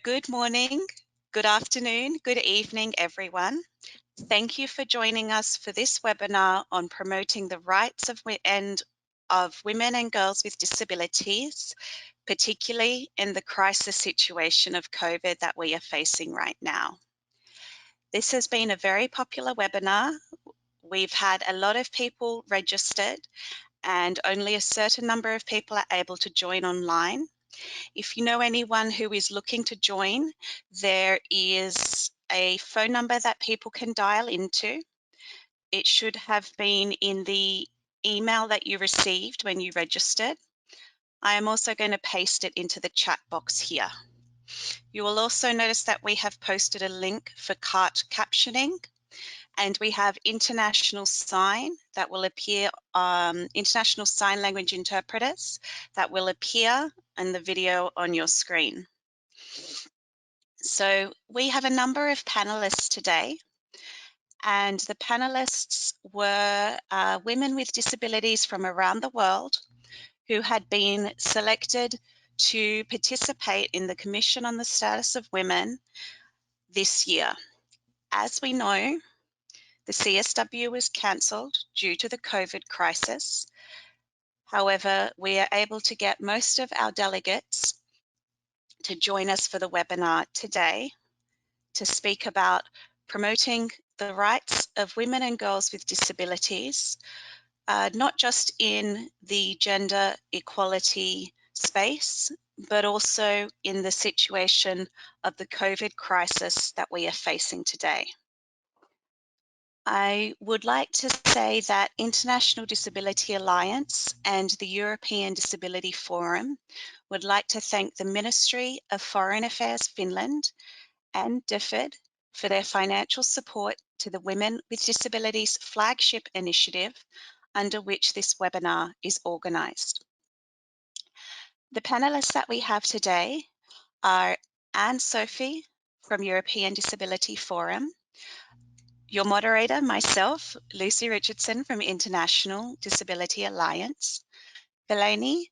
Good morning, good afternoon, good evening, everyone. Thank you for joining us for this webinar on promoting the rights of women and girls with disabilities, particularly in the crisis situation of COVID that we are facing right now. This has been a very popular webinar. We've had a lot of people registered and only a certain number of people are able to join online. If you know anyone who is looking to join, there is a phone number that people can dial into. It should have been in the email that you received when you registered. I am also going to paste it into the chat box here. You will also notice that we have posted a link for cart captioning, and we have international sign that will appear, international sign language interpreters that will appear in the video on your screen. So we have a number of panelists today, and the panelists were women with disabilities from around the world who had been selected to participate in the Commission on the Status of Women this year. As we know, the CSW was cancelled due to the COVID crisis. However, we are able to get most of our delegates to join us for the webinar today to speak about promoting the rights of women and girls with disabilities, not just in the gender equality space, but also in the situation of the COVID crisis that we are facing today. I would like to say that International Disability Alliance and the European Disability Forum would like to thank the Ministry of Foreign Affairs Finland and DFID for their financial support to the Women with Disabilities flagship initiative under which this webinar is organised. The panellists that we have today are Anne-Sophie from European Disability Forum, your moderator, myself, Lucy Richardson from International Disability Alliance, Delaney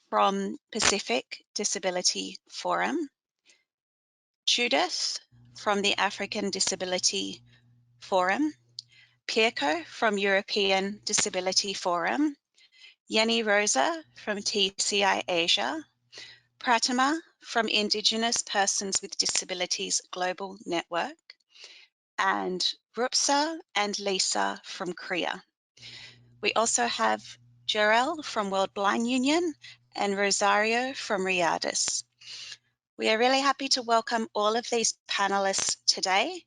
from Pacific Disability Forum, Judith from the African Disability Forum, Pirko from European Disability Forum, Jenny Rosa from TCI Asia, Pratima from Indigenous Persons with Disabilities Global Network, and Rupsa and Lisa from Korea. We also have Jarell from World Blind Union and Rosario from Riadis. We are really happy to welcome all of these panelists today.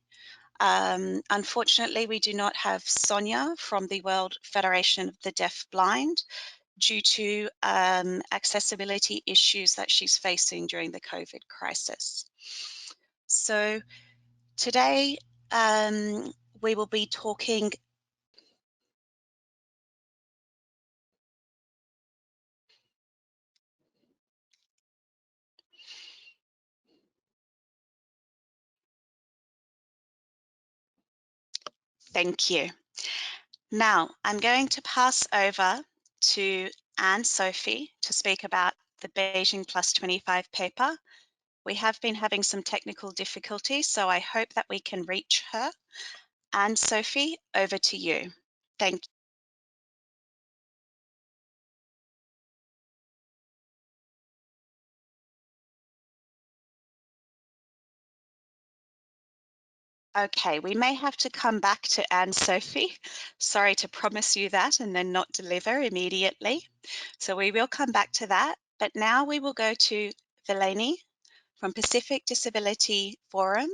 Unfortunately, we do not have Sonia from the World Federation of the Deaf Blind due to accessibility issues that she's facing during the COVID crisis. So today we will be talking Thank you. Now, I'm going to pass over to Anne-Sophie to speak about the Beijing Plus 25 paper. We have been having some technical difficulties, so I hope that we can reach her. Anne-Sophie, over to you. Thank you. Okay, we may have to come back to Anne-Sophie. Sorry to promise you that and then not deliver immediately. So we will come back to that. But now we will go to Delaney from Pacific Disability Forum,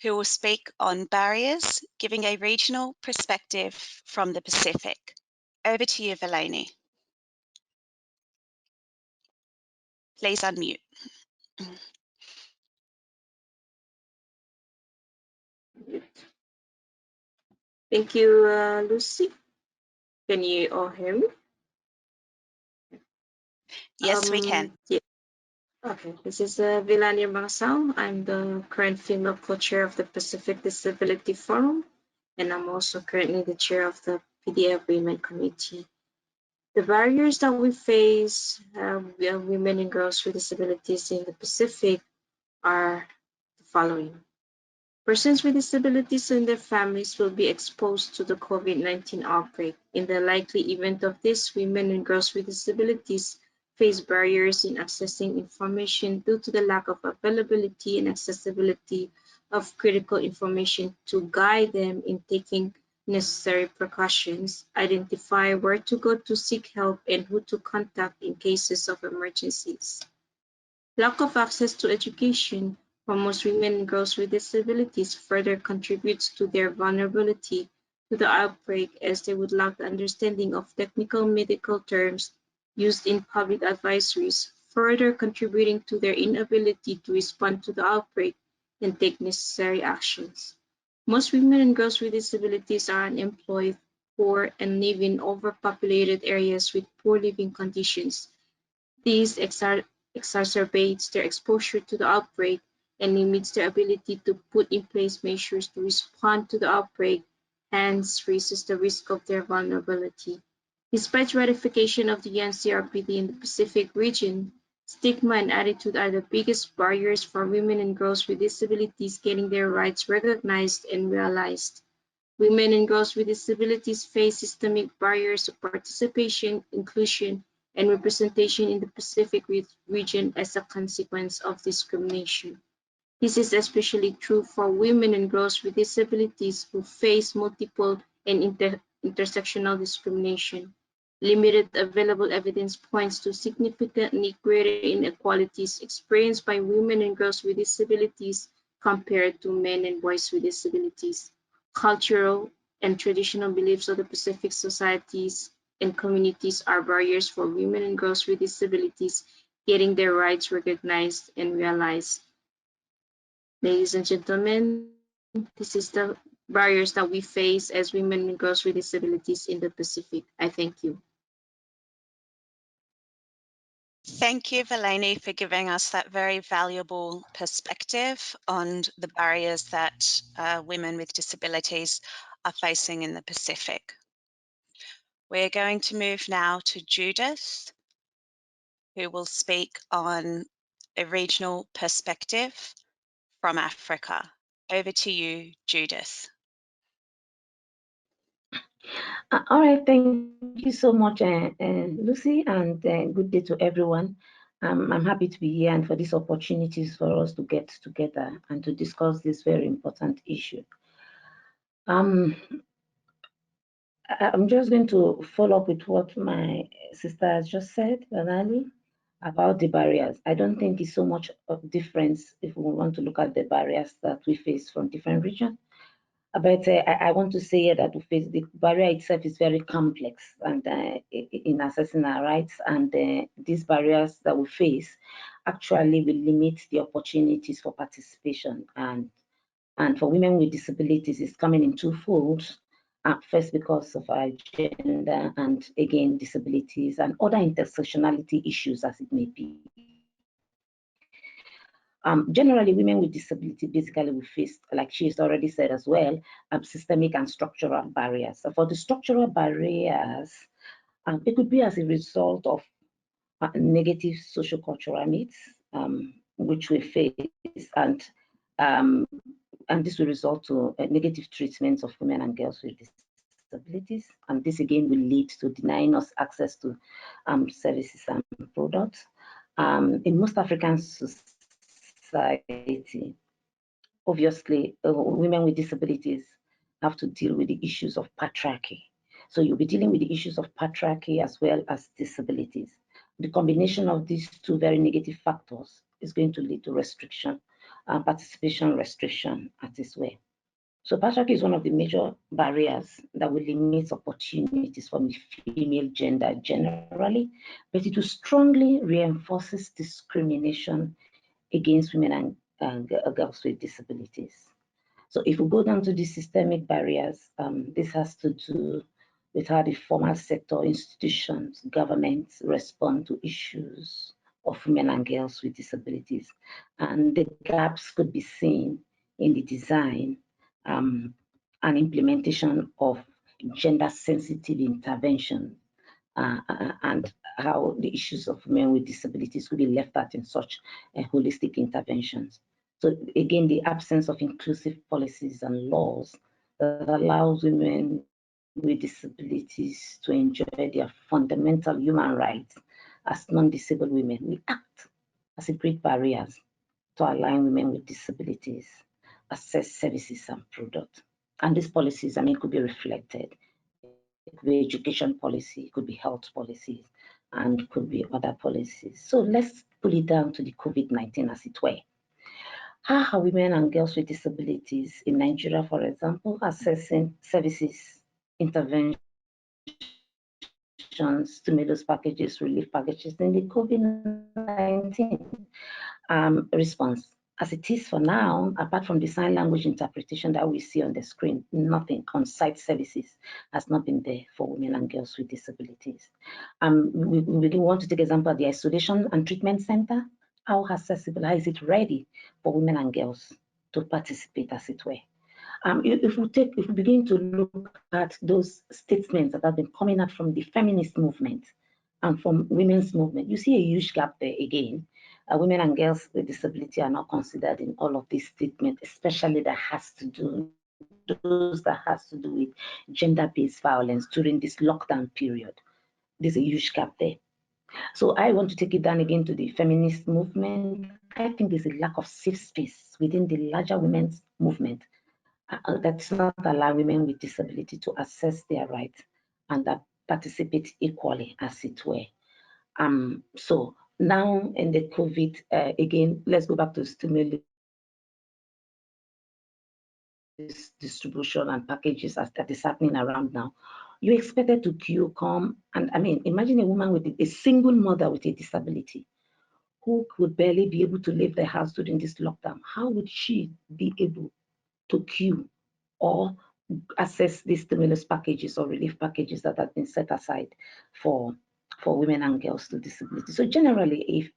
who will speak on barriers, giving a regional perspective from the Pacific. Over to you, Delaney. Please unmute. Thank you, Lucy. Can you all hear me? Yes, we can. Yeah. Okay, this is Vilania Mangsao. I'm the current female co-chair of the Pacific Disability Forum, and I'm also currently the chair of the PDF Women Committee. The barriers that we face, women and girls with disabilities in the Pacific, are the following. Persons with disabilities and their families will be exposed to the COVID-19 outbreak. In the likely event of this, women and girls with disabilities face barriers in accessing information due to the lack of availability and accessibility of critical information to guide them in taking necessary precautions, identify where to go to seek help, and who to contact in cases of emergencies. Lack of access to education for most women and girls with disabilities further contributes to their vulnerability to the outbreak, as they would lack the understanding of technical medical terms used in public advisories, further contributing to their inability to respond to the outbreak and take necessary actions. Most women and girls with disabilities are unemployed, poor, and live in overpopulated areas with poor living conditions. This exacerbates their exposure to the outbreak and limits their ability to put in place measures to respond to the outbreak, hence raises the risk of their vulnerability. Despite ratification of the UNCRPD in the Pacific region, stigma and attitude are the biggest barriers for women and girls with disabilities getting their rights recognized and realized. Women and girls with disabilities face systemic barriers to participation, inclusion, and representation in the Pacific region as a consequence of discrimination. This is especially true for women and girls with disabilities who face multiple and intersectional discrimination. Limited available evidence points to significantly greater inequalities experienced by women and girls with disabilities compared to men and boys with disabilities. Cultural and traditional beliefs of the Pacific societies and communities are barriers for women and girls with disabilities getting their rights recognized and realized. Ladies and gentlemen, this is the barriers that we face as women and girls with disabilities in the Pacific. I thank you. Thank you, Valeni, for giving us that very valuable perspective on the barriers that women with disabilities are facing in the Pacific. We're going to move now to Judith, who will speak on a regional perspective from Africa. Over to you, Judith. All right, thank you so much, Lucy, and good day to everyone. I'm happy to be here and for these opportunities for us to get together and to discuss this very important issue. I'm just going to follow up with what my sister has just said, Banali, about the barriers. I don't think it's so much of difference if we want to look at the barriers that we face from different regions. But I want to say that the barrier itself is very complex and in assessing our rights, and these barriers that we face actually will limit the opportunities for participation. And for women with disabilities, it's coming in twofold. First, because of our gender, and again, disabilities and other intersectionality issues as it may be. Generally, women with disability basically will face, like she's already said as well, systemic and structural barriers. So for the structural barriers, it could be as a result of negative social-cultural needs, which we face, and this will result to negative treatment of women and girls with disabilities. And this again will lead to denying us access to services and products. In most African society, obviously, women with disabilities have to deal with the issues of patriarchy. So you'll be dealing with the issues of patriarchy as well as disabilities. The combination of these two very negative factors is going to lead to restriction, participation restriction at its way. So patriarchy is one of the major barriers that will limit opportunities for the female gender generally, but it will strongly reinforces discrimination against women and girls with disabilities. So if we go down to the systemic barriers, this has to do with how the formal sector, institutions, governments respond to issues of women and girls with disabilities. And the gaps could be seen in the design and implementation of gender-sensitive intervention and how the issues of women with disabilities could be left out in such holistic interventions. So again, the absence of inclusive policies and laws that allows women with disabilities to enjoy their fundamental human rights as non-disabled women. We act as a great barriers to allowing women with disabilities access services and products. And these policies, could be reflected. It could be education policy, it could be health policies, and could be other policies. So let's pull it down to the COVID-19 as it were. How are women and girls with disabilities in Nigeria, for example, accessing services, interventions, stimulus packages, relief packages in the COVID-19 response? As it is for now, apart from the sign language interpretation that we see on the screen, nothing on-site services has not been there for women and girls with disabilities. We want to take example of the isolation and treatment center. How accessible, how is it ready for women and girls to participate, as it were? If we begin to look at those statements that have been coming out from the feminist movement and from women's movement, you see a huge gap there again. Women and girls with disability are not considered in all of these statements, especially those that has to do with gender-based violence during this lockdown period. There's a huge gap there. So I want to take it down again to the feminist movement. I think there's a lack of safe space within the larger women's movement that's not allowing women with disability to access their rights and that participate equally, as it were. So now in the COVID, again, let's go back to stimulus distribution and packages as that is happening around now. You expected to queue come, and imagine a woman with a single mother with a disability who could barely be able to leave the house during this lockdown. How would she be able to queue or access these stimulus packages or relief packages that have been set aside for women and girls with disabilities? So generally, if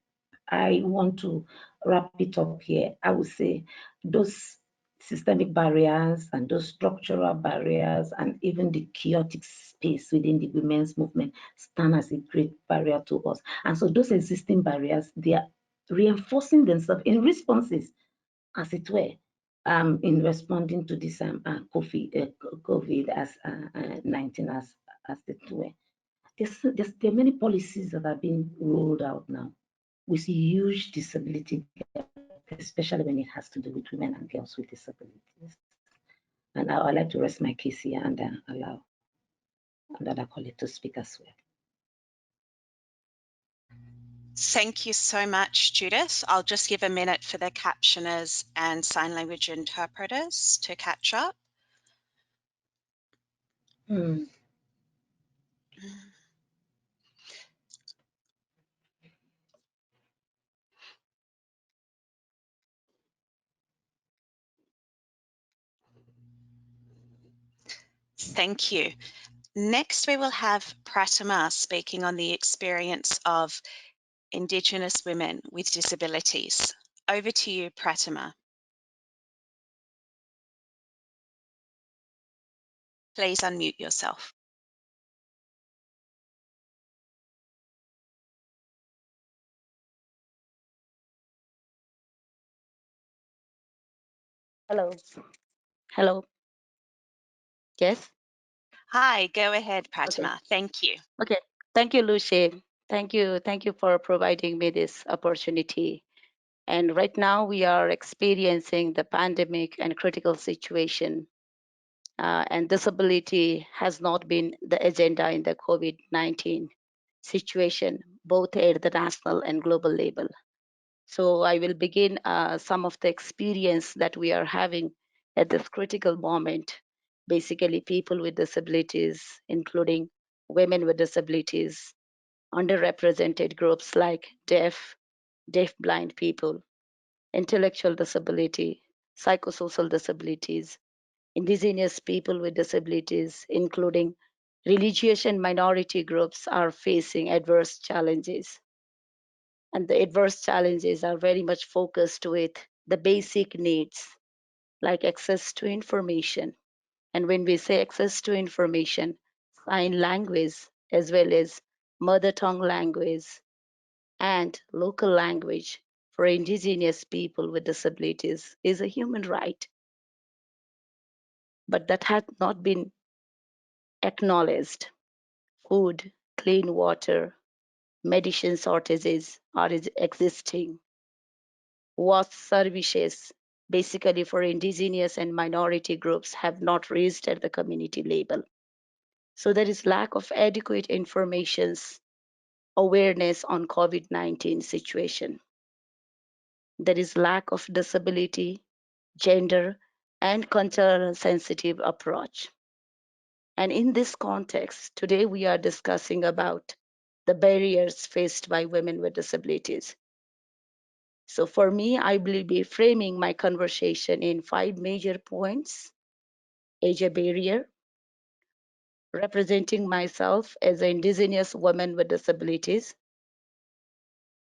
I want to wrap it up here, I would say those systemic barriers and those structural barriers and even the chaotic space within the women's movement stand as a great barrier to us. And so those existing barriers, they are reinforcing themselves in responses, as it were, in responding to this COVID as 19 as it were. There are many policies that are being rolled out now with huge disability gap, especially when it has to do with women and girls with disabilities. And I'd like to rest my case here and allow another colleague to speak as well. Thank you so much, Judith. I'll just give a minute for the captioners and sign language interpreters to catch up. Thank you. Next, we will have Pratima speaking on the experience of Indigenous women with disabilities. Over to you, Pratima. Please unmute yourself. Hello. Hello. Yes. Hi, go ahead, Okay. Pratima. Thank you. Okay. Thank you, Lucy. Thank you. Thank you for providing me this opportunity. And right now we are experiencing the pandemic and critical situation. And disability has not been the agenda in the COVID-19 situation, both at the national and global level. So I will begin some of the experience that we are having at this critical moment. Basically, people with disabilities, including women with disabilities, underrepresented groups like deaf-blind people, intellectual disability, psychosocial disabilities, indigenous people with disabilities, including religious and minority groups, are facing adverse challenges, and the adverse challenges are very much focused with the basic needs like access to information. And when we say access to information, sign language as well as mother tongue language and local language for indigenous people with disabilities is a human right, but that had not been acknowledged. Food, clean water, medicine shortages are existing. What services, basically for indigenous and minority groups, have not reached at the community level. So there is lack of adequate information, awareness on COVID-19 situation. There is lack of disability, gender, and cultural sensitive approach. And in this context, today we are discussing about the barriers faced by women with disabilities. So for me, I will be framing my conversation in 5 major points. Age a barrier, representing myself as an indigenous woman with disabilities.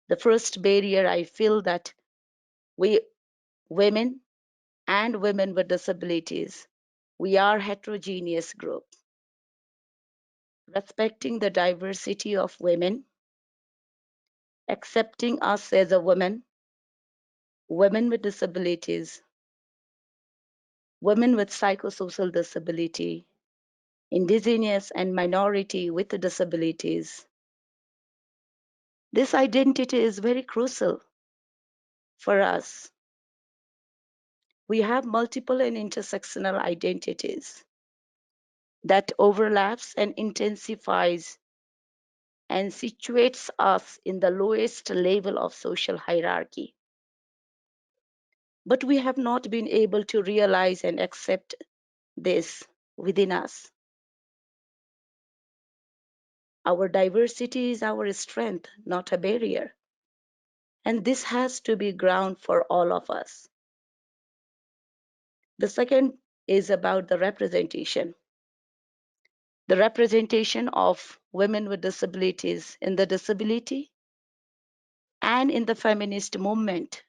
The first barrier I feel that we women and women with disabilities, we are heterogeneous group. Respecting the diversity of women, accepting us as a woman, women with disabilities, women with psychosocial disability, indigenous and minority with disabilities. This identity is very crucial for us. We have multiple and intersectional identities that overlaps and intensifies and situates us in the lowest level of social hierarchy. But we have not been able to realize and accept this within us. Our diversity is our strength, not a barrier. And this has to be ground for all of us. The second is about the representation. The representation of women with disabilities in the disability and in the feminist movement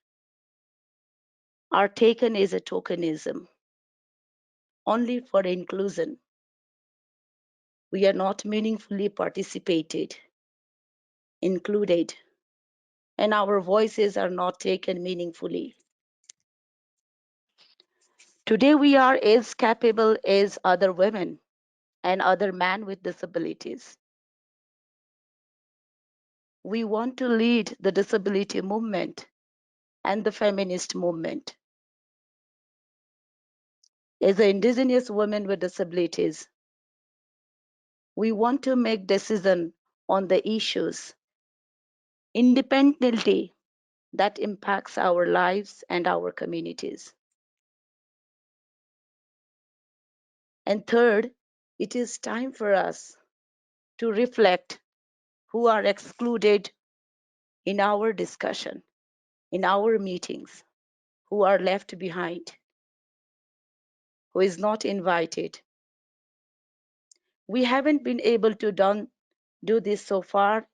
are taken as a tokenism, only for inclusion. We are not meaningfully participated, included, and our voices are not taken meaningfully. Today, we are as capable as other women and other men with disabilities. We want to lead the disability movement and the feminist movement. As an indigenous women with disabilities, we want to make decisions on the issues independently that impacts our lives and our communities. And third, it is time for us to reflect who are excluded in our discussion, in our meetings, who are left behind, who is not invited. We haven't been able to do this so far.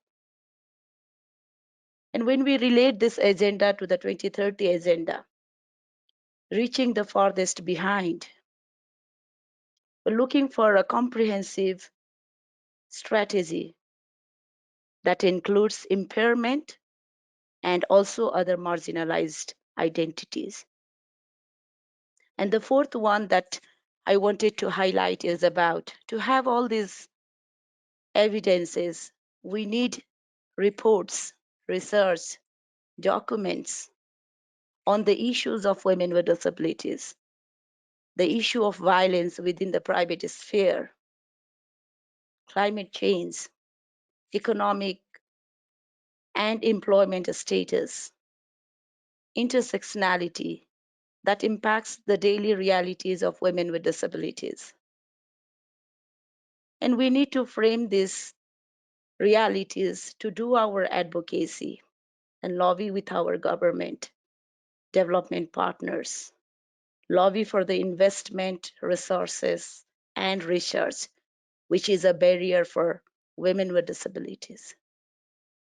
And when we relate this agenda to the 2030 agenda, reaching the farthest behind, we're looking for a comprehensive strategy that includes impairment and also other marginalized identities. And the fourth one that I wanted to highlight is about to have all these evidences, we need reports, research, documents on the issues of women with disabilities, the issue of violence within the private sphere, climate change, economic and employment status, intersectionality that impacts the daily realities of women with disabilities. And we need to frame these realities to do our advocacy and lobby with our government, development partners, lobby for the investment, resources, and research, which is a barrier for women with disabilities.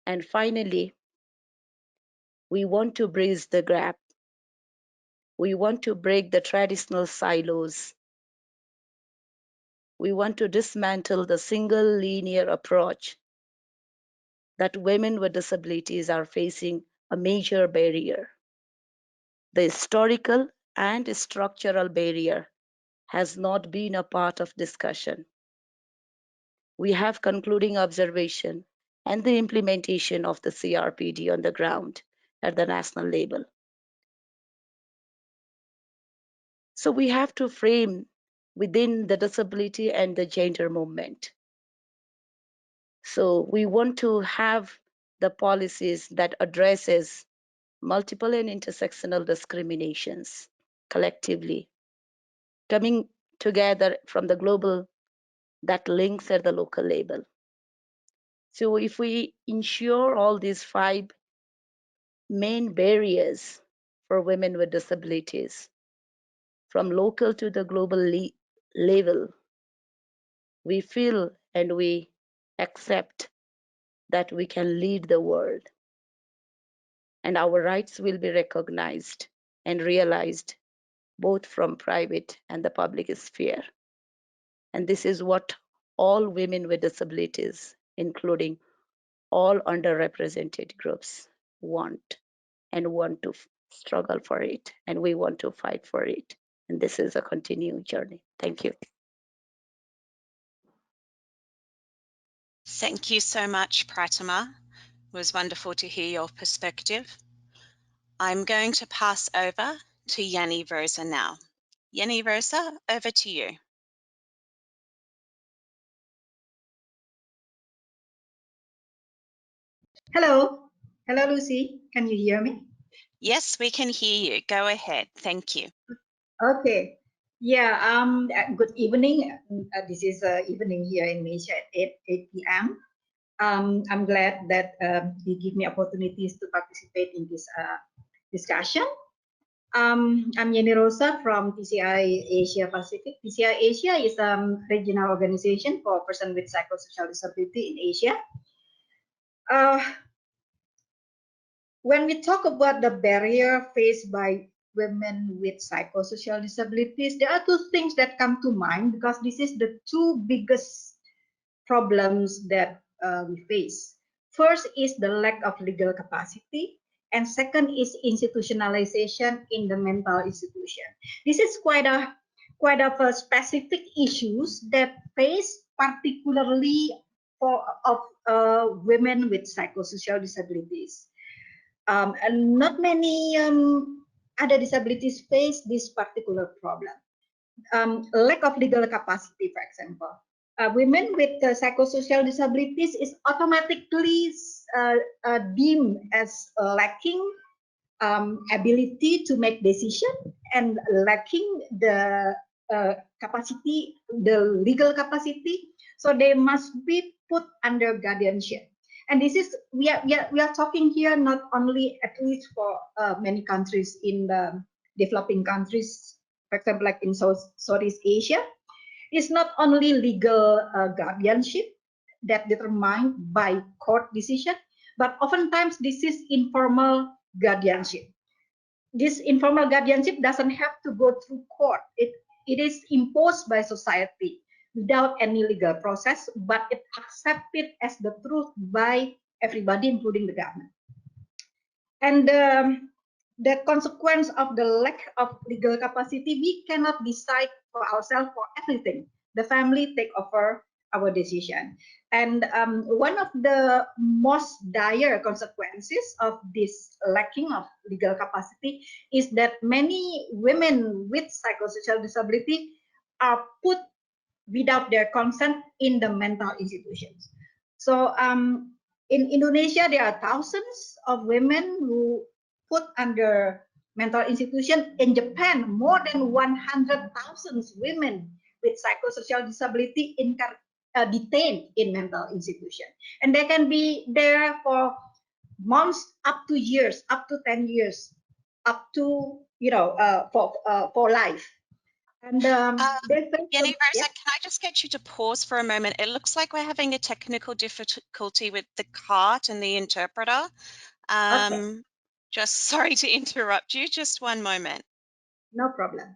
And finally, we want to bridge the gap. We want to break the traditional silos. We want to dismantle the single linear approach that women with disabilities are facing a major barrier. The historical and structural barrier has not been a part of discussion. We have concluding observation and the implementation of the CRPD on the ground at the national level. So we have to frame within the disability and the gender movement. So we want to have the policies that addresses multiple and intersectional discriminations collectively, coming together from the global that links at the local level. So if we ensure all these 5 main barriers for women with disabilities, from local to the global level, we feel and we accept that we can lead the world and our rights will be recognized and realized both from private and the public sphere. And this is what all women with disabilities, including all underrepresented groups, want and want to struggle for it. And we want to fight for it. And this is a continuing journey. Thank you. Thank you so much, Pratima. It was wonderful to hear your perspective. I'm going to pass over to Yanni Rosa now. Yanni Rosa, over to you. Hello. Hello, Lucy. Can you hear me? Yes, we can hear you. Go ahead. Thank you. Okay. Yeah, good evening. This is evening here in Malaysia at 8 p.m. I'm glad that you give me opportunities to participate in this discussion. I'm Yeni Rosa from TCI Asia Pacific. TCI Asia is a regional organization for persons with psychosocial disability in Asia. When we talk about the barrier faced by women with psychosocial disabilities, there are 2 things that come to mind because this is the 2 biggest problems that we face. First is the lack of legal capacity, and second is institutionalization in the mental institution. This is quite of a specific issues that face particularly for women with psychosocial disabilities. And not many other disabilities face this particular problem. Lack of legal capacity, for example. Women with psychosocial disabilities is automatically deemed as lacking ability to make decision and lacking the capacity, the legal capacity. So they must be put under guardianship. And this is we are talking here not only at least for many countries in the developing countries, for example, like in Southeast Asia. It's not only legal guardianship that determined by court decision, but oftentimes this is informal guardianship. This informal guardianship doesn't have to go through court. It is imposed by society without any legal process, but it accepted as the truth by everybody, including the government. And the consequence of the lack of legal capacity, we cannot decide for ourselves for everything. The family take over our decision. And one of the most dire consequences of this lacking of legal capacity is that many women with psychosocial disability are put without their consent in the mental institutions. So in Indonesia, there are thousands of women who put under mental institution. In Japan, more than 100,000 women with psychosocial disability detained in mental institution. And they can be there for months up to years, up to 10 years, up to, for life. And Jenny Rosa, yeah. can I just get you to pause for a moment? It looks like we're having a technical difficulty with the cart and the interpreter. Okay. Just sorry to interrupt you. Just one moment. No problem.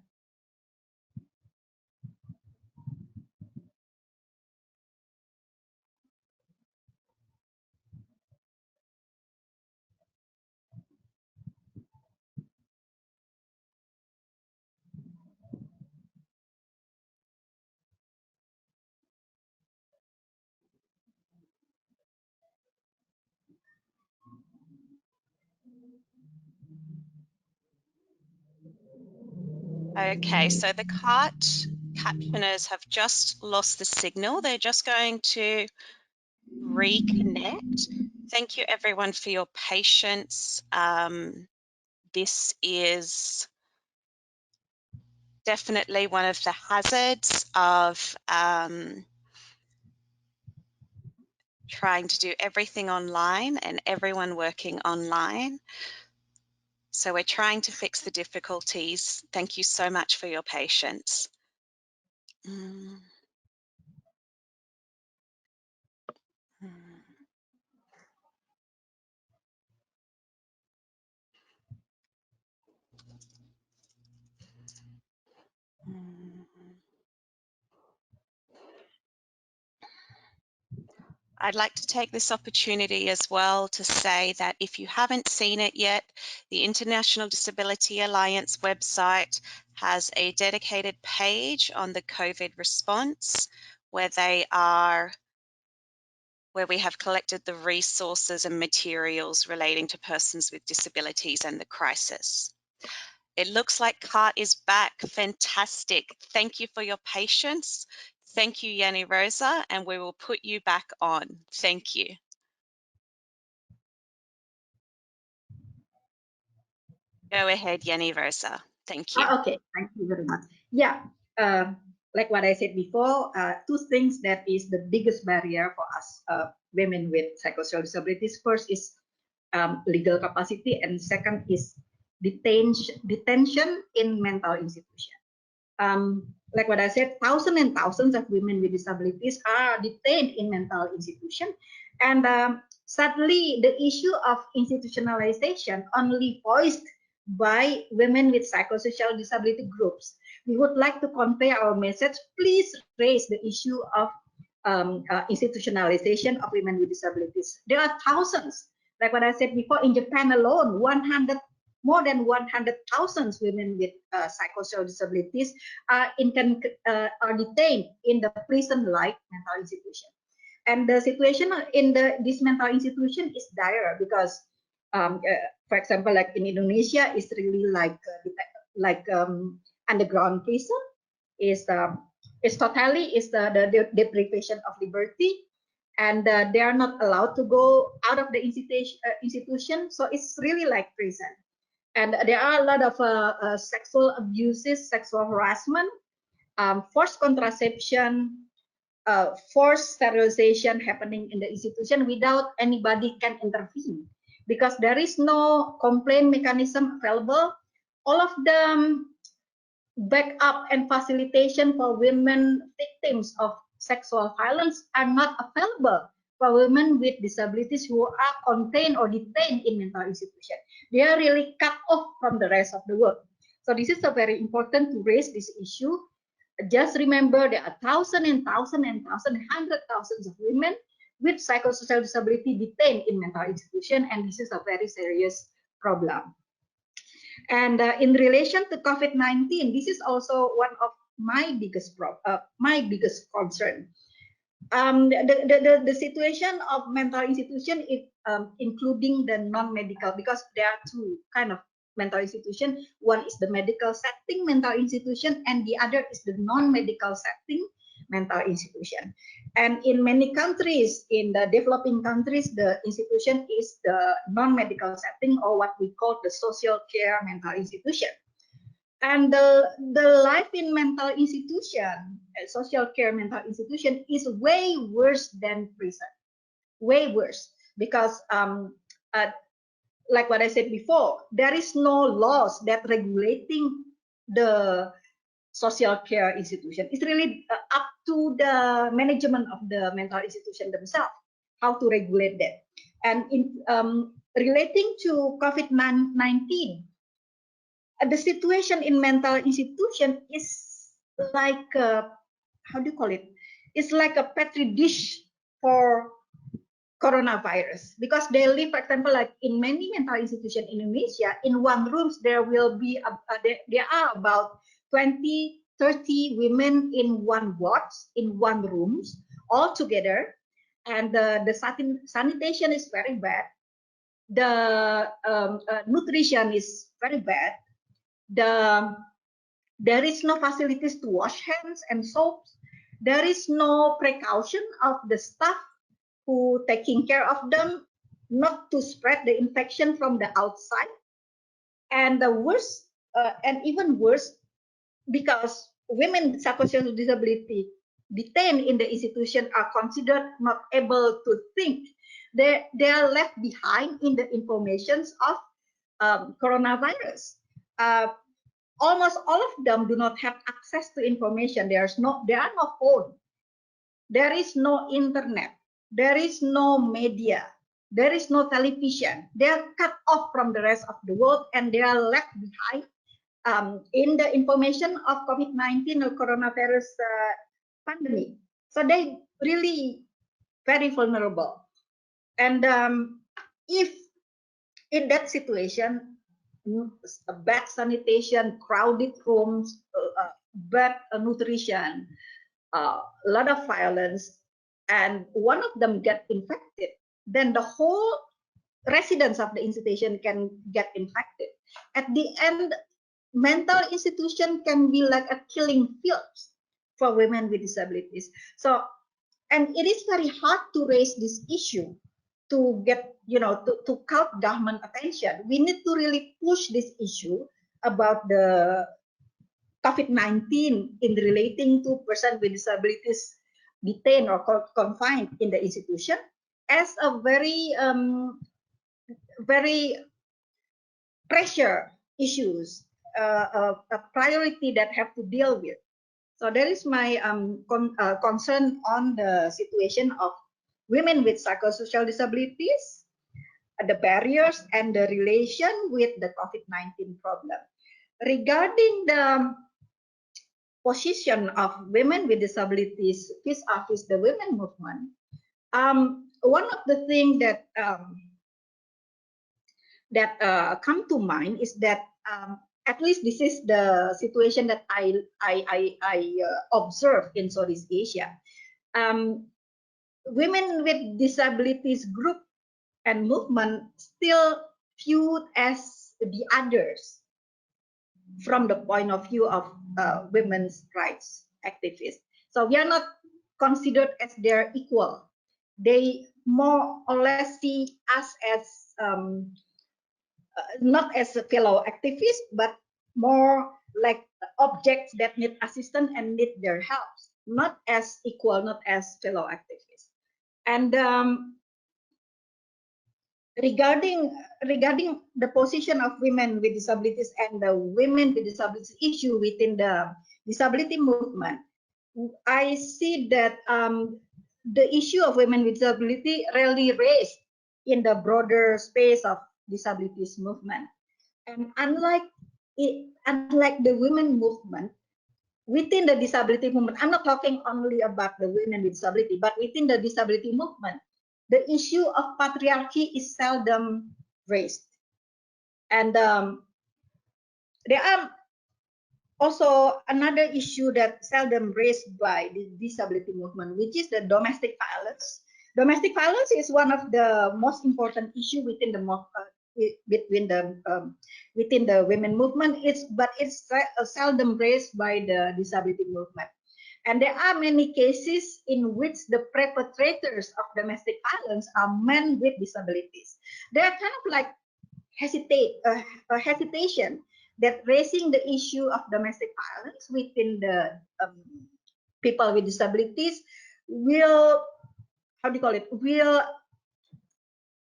Okay, so the CART captioners have just lost the signal. They're just going to reconnect. Thank you everyone for your patience. This is definitely one of the hazards of trying to do everything online and everyone working online. So we're trying to fix the difficulties. Thank you so much for your patience. Mm. Mm. Mm. I'd like to take this opportunity as well to say that if you haven't seen it yet, the International Disability Alliance website has a dedicated page on the COVID response where we have collected the resources and materials relating to persons with disabilities and the crisis. It looks like CART is back. Fantastic. Thank you for your patience. Thank you, Yanni Rosa, and we will put you back on. Thank you. Go ahead, Yanni Rosa. Thank you. Okay, thank you very much. Yeah, like what I said before, two things that is the biggest barrier for us women with psychosocial disabilities. First is legal capacity, and second is detention in mental institution. Like what I said, thousands and thousands of women with disabilities are detained in mental institution, and sadly, the issue of institutionalization only voiced by women with psychosocial disability groups. We would like to convey our message. Please raise the issue of institutionalization of women with disabilities. There are thousands. Like what I said before, in Japan alone, more than 100,000 women with psychosocial disabilities are detained in the prison-like mental institution. And the situation in this mental institution is dire because, for example, like in Indonesia, it's really like underground prison. Is totally is the deprivation of liberty, and they are not allowed to go out of the institution. So it's really like prison. And there are a lot of sexual abuses, sexual harassment, forced contraception, forced sterilization happening in the institution without anybody can intervene because there is no complaint mechanism available. All of the backup and facilitation for women victims of sexual violence are not available for women with disabilities who are contained or detained in mental institution. They are really cut off from the rest of the world. So this is a very important to raise this issue. Just remember there are thousands and thousands and thousands, hundred thousands of women with psychosocial disability detained in mental institution, and this is a very serious problem. And in relation to COVID-19, this is also one of my biggest concern. The situation of mental institution, including the non-medical, because there are two kind of mental institution. One is the medical setting mental institution, and the other is the non-medical setting mental institution. And in many countries, in the developing countries, the institution is the non-medical setting, or what we call the social care mental institution. And the life in mental institution, social care mental institution, is way worse than prison. Way worse, because like what I said before, there is no laws that regulating the social care institution. It's really up to the management of the mental institution themselves how to regulate that. And in relating to COVID-19, the situation in mental institution is like how do you call it? It's like a petri dish for coronavirus, because they live, for example, like in many mental institutions in Indonesia, in one rooms there will be there are about 20, 30 women in one wards, in one rooms all together, and the sanitation is very bad. the nutrition is very bad. There is no facilities to wash hands and soaps. There is no precaution of the staff who taking care of them not to spread the infection from the outside. And the worst, and even worse, because women with psychosocial disability detained in the institution are considered not able to think. They are left behind in the informations of coronavirus. Almost all of them do not have access to information. There are no phone. There is no internet. There is no media. There is no television. They are cut off from the rest of the world, and they are left behind in the information of COVID-19 or coronavirus pandemic. So they really very vulnerable. And if in that situation, bad sanitation, crowded rooms, bad nutrition, a lot of violence, and one of them get infected, then the whole residents of the institution can get infected. At the end, mental institution can be like a killing field for women with disabilities. So, and it is very hard to raise this issue to get, to call government attention. We need to really push this issue about the COVID-19 in relating to person with disabilities detained or confined in the institution as a very pressure issues, a priority that have to deal with. So that is my concern on the situation of women with psychosocial disabilities, the barriers, and the relation with the COVID-19 problem. Regarding the position of women with disabilities vis-a-vis the women movement, one of the things that come to mind is that at least this is the situation that I observe in Southeast Asia. Women with disabilities group and movement still viewed as the others from the point of view of women's rights activists. So we are not considered as their equal. They more or less see us as not as a fellow activists, but more like objects that need assistance and need their help, not as equal, not as fellow activists. And regarding the position of women with disabilities and the women with disabilities issue within the disability movement, I see that the issue of women with disability rarely raised in the broader space of disabilities movement. And unlike the women movement, within the disability movement, I'm not talking only about the women with disability, but within the disability movement, the issue of patriarchy is seldom raised. And there are also another issue that seldom raised by the disability movement, which is the domestic violence. Domestic violence is one of the most important issue within the within the women movement. It's seldom raised by the disability movement. And there are many cases in which the perpetrators of domestic violence are men with disabilities. They are kind of like hesitation that raising the issue of domestic violence within the people with disabilities will, how do you call it, will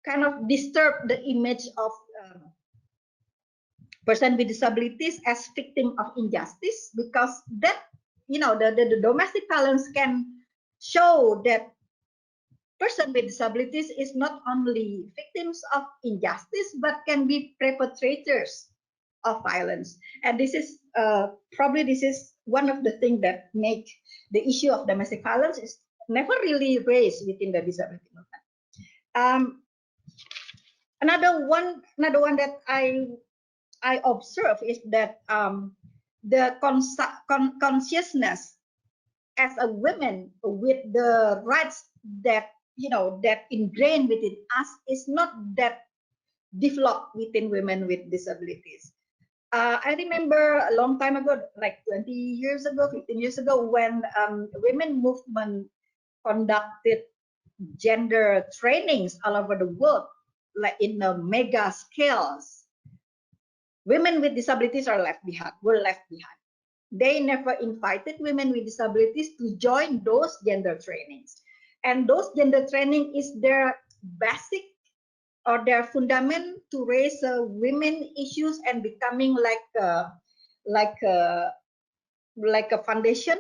kind of disturb the image of person with disabilities as victim of injustice, because that, the domestic violence can show that person with disabilities is not only victims of injustice, but can be perpetrators of violence. And this is probably this is one of the things that make the issue of domestic violence is never really raised within the disability movement. Another one that I observe is that the consciousness as a woman with the rights that that ingrained within us is not that develop within women with disabilities. I remember a long time ago, like 20 years ago, 15 years ago, when women movement conducted gender trainings all over the world, like in a mega scales. Women with disabilities were left behind. They never invited women with disabilities to join those gender trainings. And those gender training is their basic or their fundament to raise women issues and becoming like a, like a foundation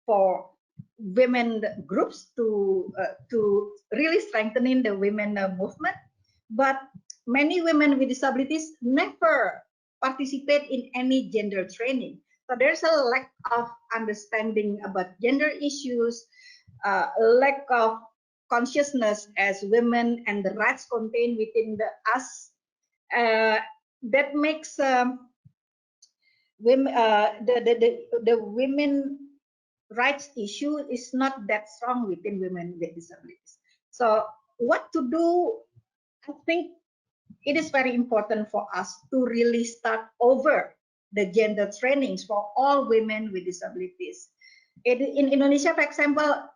for women groups to really strengthening the women movement. But many women with disabilities never participate in any gender training. So there's a lack of understanding about gender issues, lack of consciousness as women and the rights contained within us. That makes women, the women rights issue is not that strong within women with disabilities. So what to do? I think it is very important for us to really start over the gender trainings for all women with disabilities. In Indonesia, for example,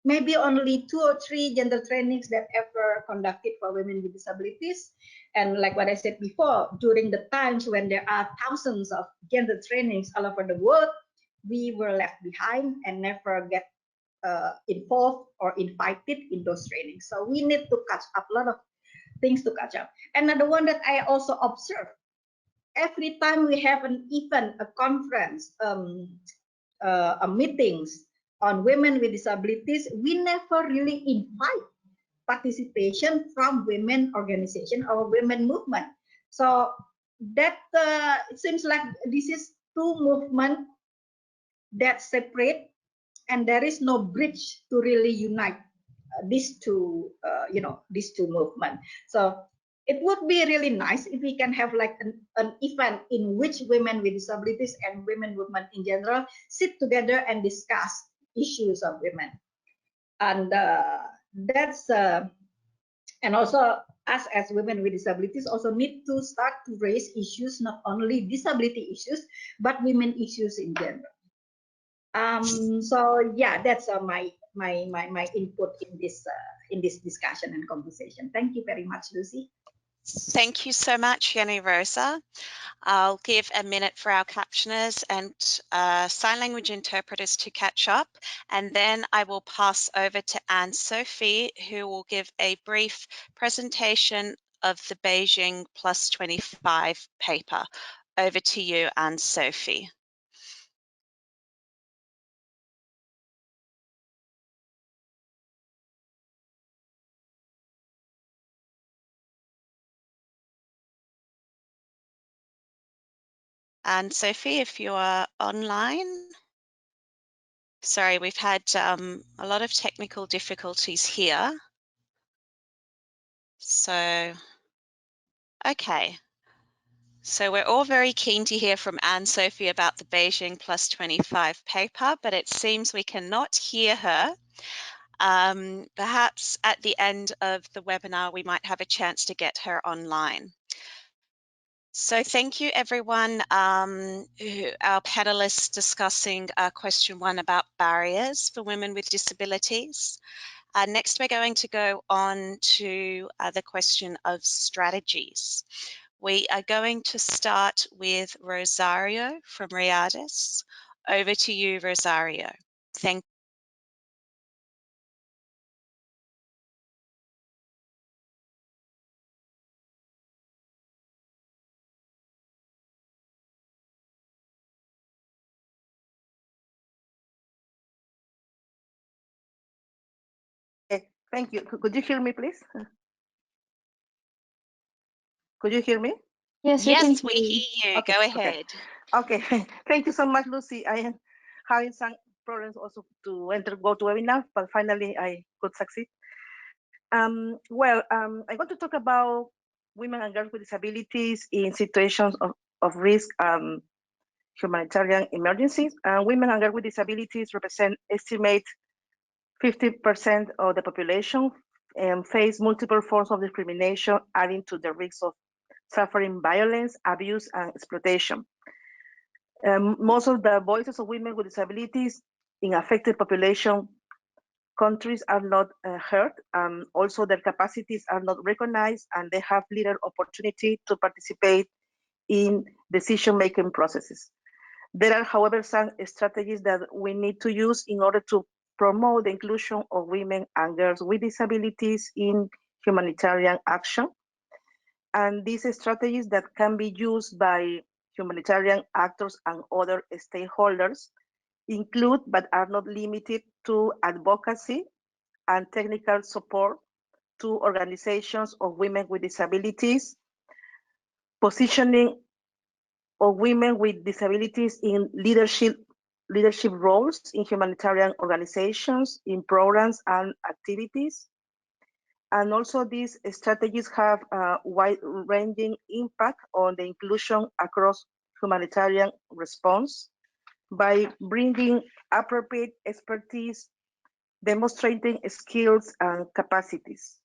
maybe only 2 or 3 gender trainings that ever conducted for women with disabilities. And like what I said before, during the times when there are thousands of gender trainings all over the world, we were left behind and never get involved or invited in those trainings. So we need to catch up, a lot of things to catch up. Another one that I also observe, every time we have an event, a conference, a meetings on women with disabilities, we never really invite participation from women organization or women movement. So that it seems like this is two movement that separate, and there is no bridge to really unite these two, these two movement. So it would be really nice if we can have like an event in which women with disabilities and women movement in general sit together and discuss issues of women. And that's and also us as women with disabilities also need to start to raise issues, not only disability issues, but women issues in general. So yeah, that's my input in this discussion and conversation. Thank you very much, Lucy. Thank you so much, Yeni Rosa. I'll give a minute for our captioners and sign language interpreters to catch up, and then I will pass over to Anne-Sophie, who will give a brief presentation of the Beijing Plus 25 paper. Over to you, Anne-Sophie. Anne-Sophie, if you are online. Sorry, we've had a lot of technical difficulties here. So, okay. So we're all very keen to hear from Anne-Sophie about the Beijing Plus 25 paper, but it seems we cannot hear her. Perhaps at the end of the webinar, we might have a chance to get her online. So thank you, everyone. Our panelists discussing question 1 about barriers for women with disabilities. Next, we're going to go on to the question of strategies. We are going to start with Rosario from Riadis. Over to you, Rosario. Thank you. Thank you. Could you hear me, please? Could you hear me? Yes, we can Yes, hear we you. hear you. Okay, Go ahead. Okay. Thank you so much, Lucy. I am having some problems also to go to webinar, but finally I could succeed. I'm going to talk about women and girls with disabilities in situations of risk, humanitarian emergencies. Women and girls with disabilities estimate 50% of the population, face multiple forms of discrimination, adding to the risk of suffering violence, abuse, and exploitation. Most of the voices of women with disabilities in affected population countries are not heard. Also, their capacities are not recognized, and they have little opportunity to participate in decision-making processes. There are, however, some strategies that we need to use in order to promote the inclusion of women and girls with disabilities in humanitarian action. And these strategies that can be used by humanitarian actors and other stakeholders include, but are not limited to, advocacy and technical support to organizations of women with disabilities, positioning of women with disabilities in leadership roles in humanitarian organizations, in programs and activities. And also these strategies have a wide-ranging impact on the inclusion across humanitarian response by bringing appropriate expertise, demonstrating skills and capacities,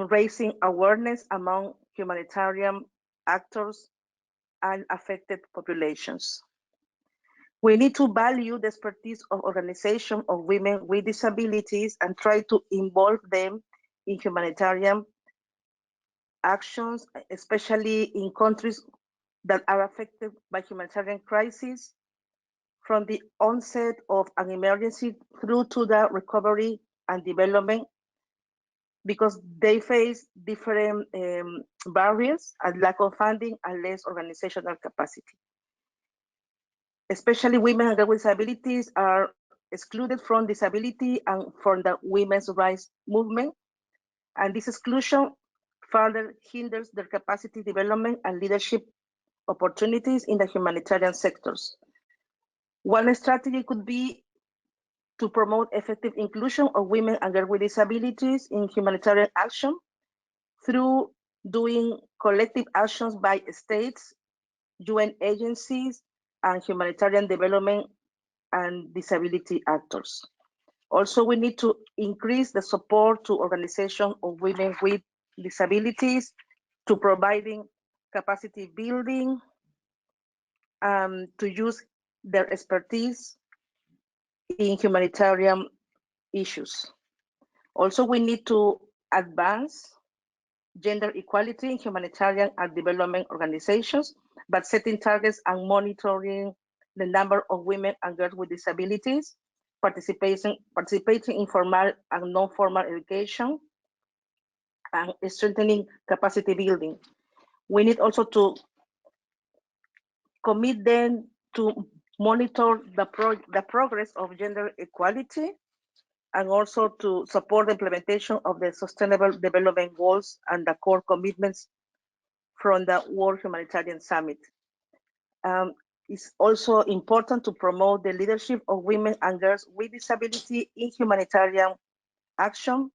raising awareness among humanitarian actors and affected populations. We need to value the expertise of organizations of women with disabilities and try to involve them in humanitarian actions, especially in countries that are affected by humanitarian crises, from the onset of an emergency through to the recovery and development, because they face different barriers and lack of funding and less organizational capacity. Especially women and girls with disabilities are excluded from disability and from the women's rights movement. And this exclusion further hinders their capacity development and leadership opportunities in the humanitarian sectors. One strategy could be to promote effective inclusion of women and girls with disabilities in humanitarian action through doing collective actions by states, UN agencies, and humanitarian development and disability actors. Also, we need to increase the support to organizations of women with disabilities, to providing capacity building, to use their expertise in humanitarian issues. Also, we need to advance gender equality in humanitarian and development organizations, but setting targets and monitoring the number of women and girls with disabilities, participating in formal and non-formal education, and strengthening capacity building. We need also to commit them to monitor the progress of gender equality, and also to support the implementation of the Sustainable Development Goals and the core commitments from the World Humanitarian Summit. It's also important to promote the leadership of women and girls with disability in humanitarian action,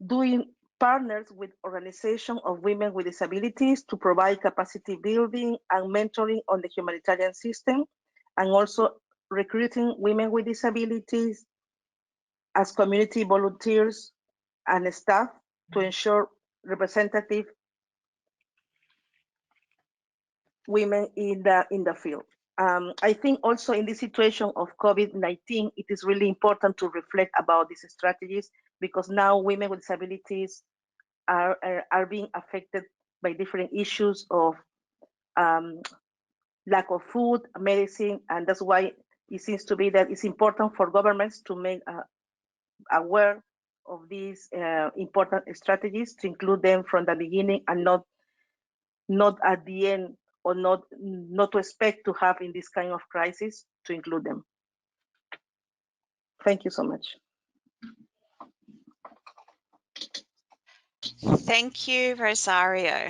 doing partners with organizations of women with disabilities to provide capacity building and mentoring on the humanitarian system, and also recruiting women with disabilities as community volunteers and staff to ensure representative women in the field. I think also in this situation of COVID-19, it is really important to reflect about these strategies, because now women with disabilities are being affected by different issues of lack of food, medicine, and that's why it seems to be that it's important for governments to make aware of these important strategies, to include them from the beginning and not at the end, or not to expect to have in this kind of crisis to include them. Thank you so much. Thank you, Rosario.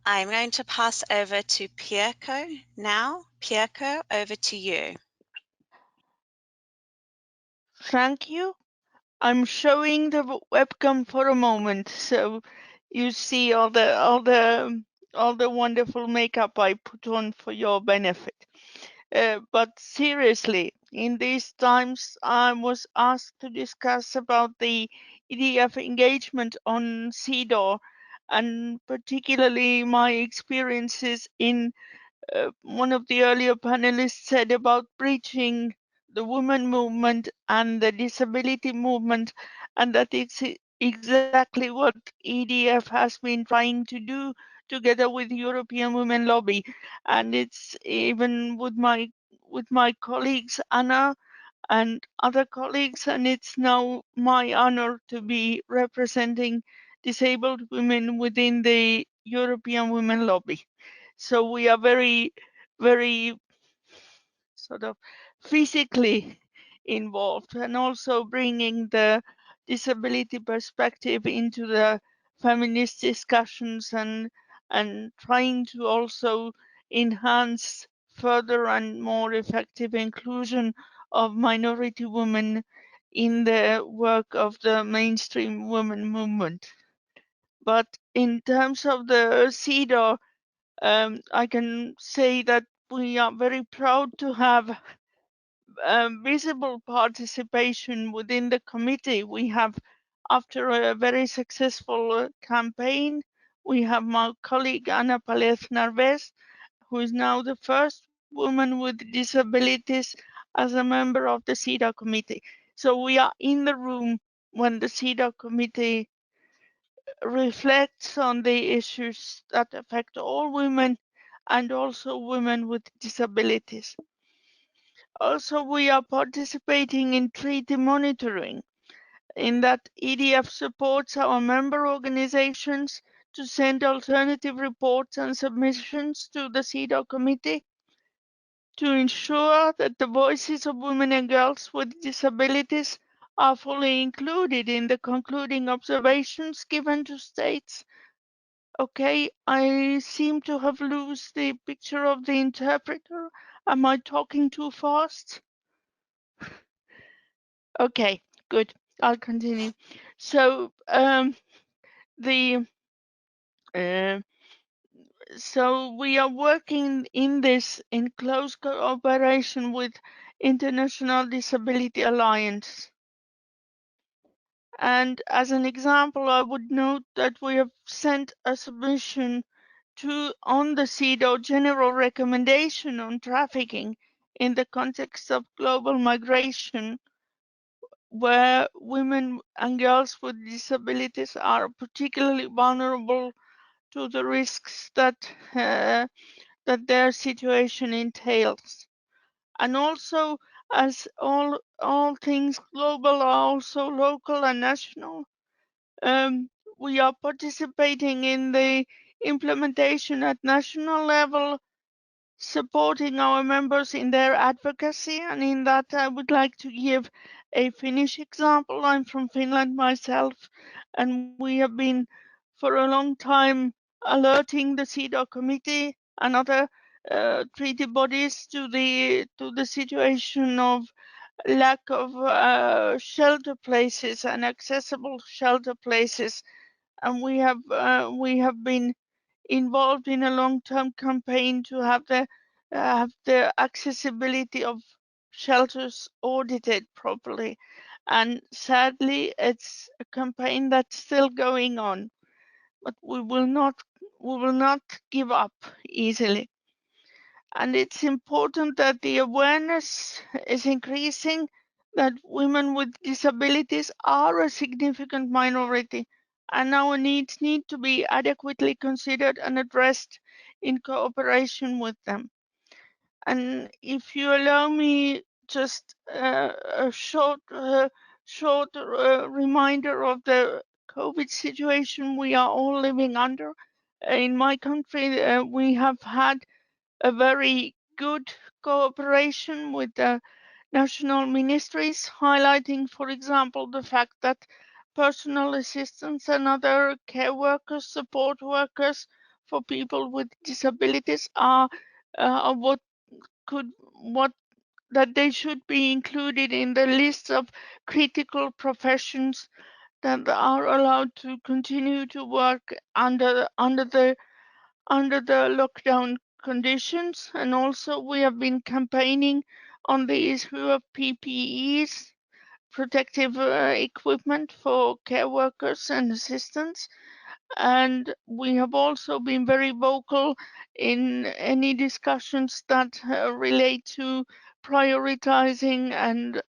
I'm going to pass over to Pirko now. Pirko, over to you. Thank you. I'm showing the webcam for a moment, so you see all the wonderful makeup I put on for your benefit. But seriously, in these times, I was asked to discuss about the EDF engagement on CEDAW, and particularly my experiences in one of the earlier panelists said about bridging the women movement and the disability movement, and that is exactly what EDF has been trying to do together with European Women Lobby. And it's even with my colleagues Anna and other colleagues, and it's now my honor to be representing disabled women within the European Women Lobby. So we are very, very sort of physically involved, and also bringing the disability perspective into the feminist discussions, and trying to also enhance further and more effective inclusion of minority women in the work of the mainstream women movement. But in terms of the CEDAW, I can say that we are very proud to have visible participation within the committee. We have, after a very successful campaign, we have my colleague Ana Palez Narvez, who is now the first woman with disabilities as a member of the CEDAW committee. So we are in the room when the CEDAW committee reflects on the issues that affect all women and also women with disabilities. Also, we are participating in treaty monitoring, in that EDF supports our member organizations to send alternative reports and submissions to the CEDAW committee to ensure that the voices of women and girls with disabilities are fully included in the concluding observations given to states. Okay, I seem to have lost the picture of the interpreter. Am I talking too fast? Okay, good. I'll continue. So the uh, so we are working in this in close cooperation with International Disability Alliance. And as an example, I would note that we have sent a submission on the CEDAW general recommendation on trafficking in the context of global migration, where women and girls with disabilities are particularly vulnerable to the risks that their situation entails. And also, as all things global are also local and national, we are participating in the implementation at national level, supporting our members in their advocacy. And in that, I would like to give a Finnish example. I'm from Finland myself, and we have been for a long time alerting the CEDAW committee and other treaty bodies to the situation of lack of shelter places and accessible shelter places. And we have been involved in a long-term campaign to have the accessibility of shelters audited properly. And sadly, it's a campaign that's still going on, but we will not give up easily. And it's important that the awareness is increasing that women with disabilities are a significant minority, and our needs need to be adequately considered and addressed in cooperation with them. And if you allow me just a short reminder of the COVID situation we are all living under. In my country, we have had a very good cooperation with the national ministries, highlighting, for example, the fact that personal assistants and other care workers, support workers for people with disabilities are what that they should be included in the list of critical professions that are allowed to continue to work under the lockdown conditions. And also we have been campaigning on the issue of PPEs, protective equipment for care workers and assistants. And we have also been very vocal in any discussions that relate to prioritizing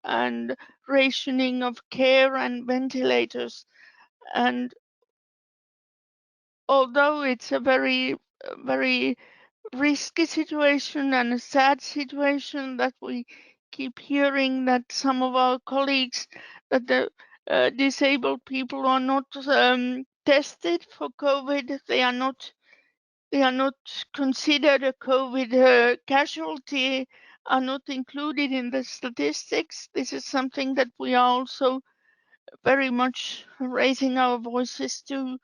and rationing of care and ventilators. And although it's a very risky situation and a sad situation that we keep hearing that some of our colleagues, that the disabled people are not tested for COVID. They are not considered a COVID casualty, are not included in the statistics. This is something that we are also very much raising our voices to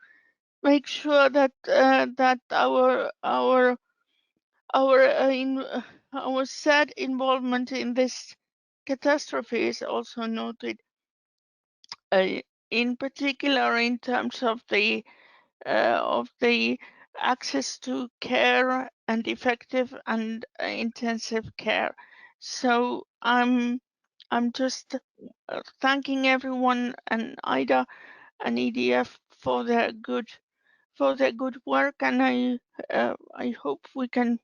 make sure that that our sad involvement in this catastrophe is also noted, in particular in terms of the access to care and effective and intensive care. So I'm just thanking everyone and Ida and EDF for their good work, and I hope we can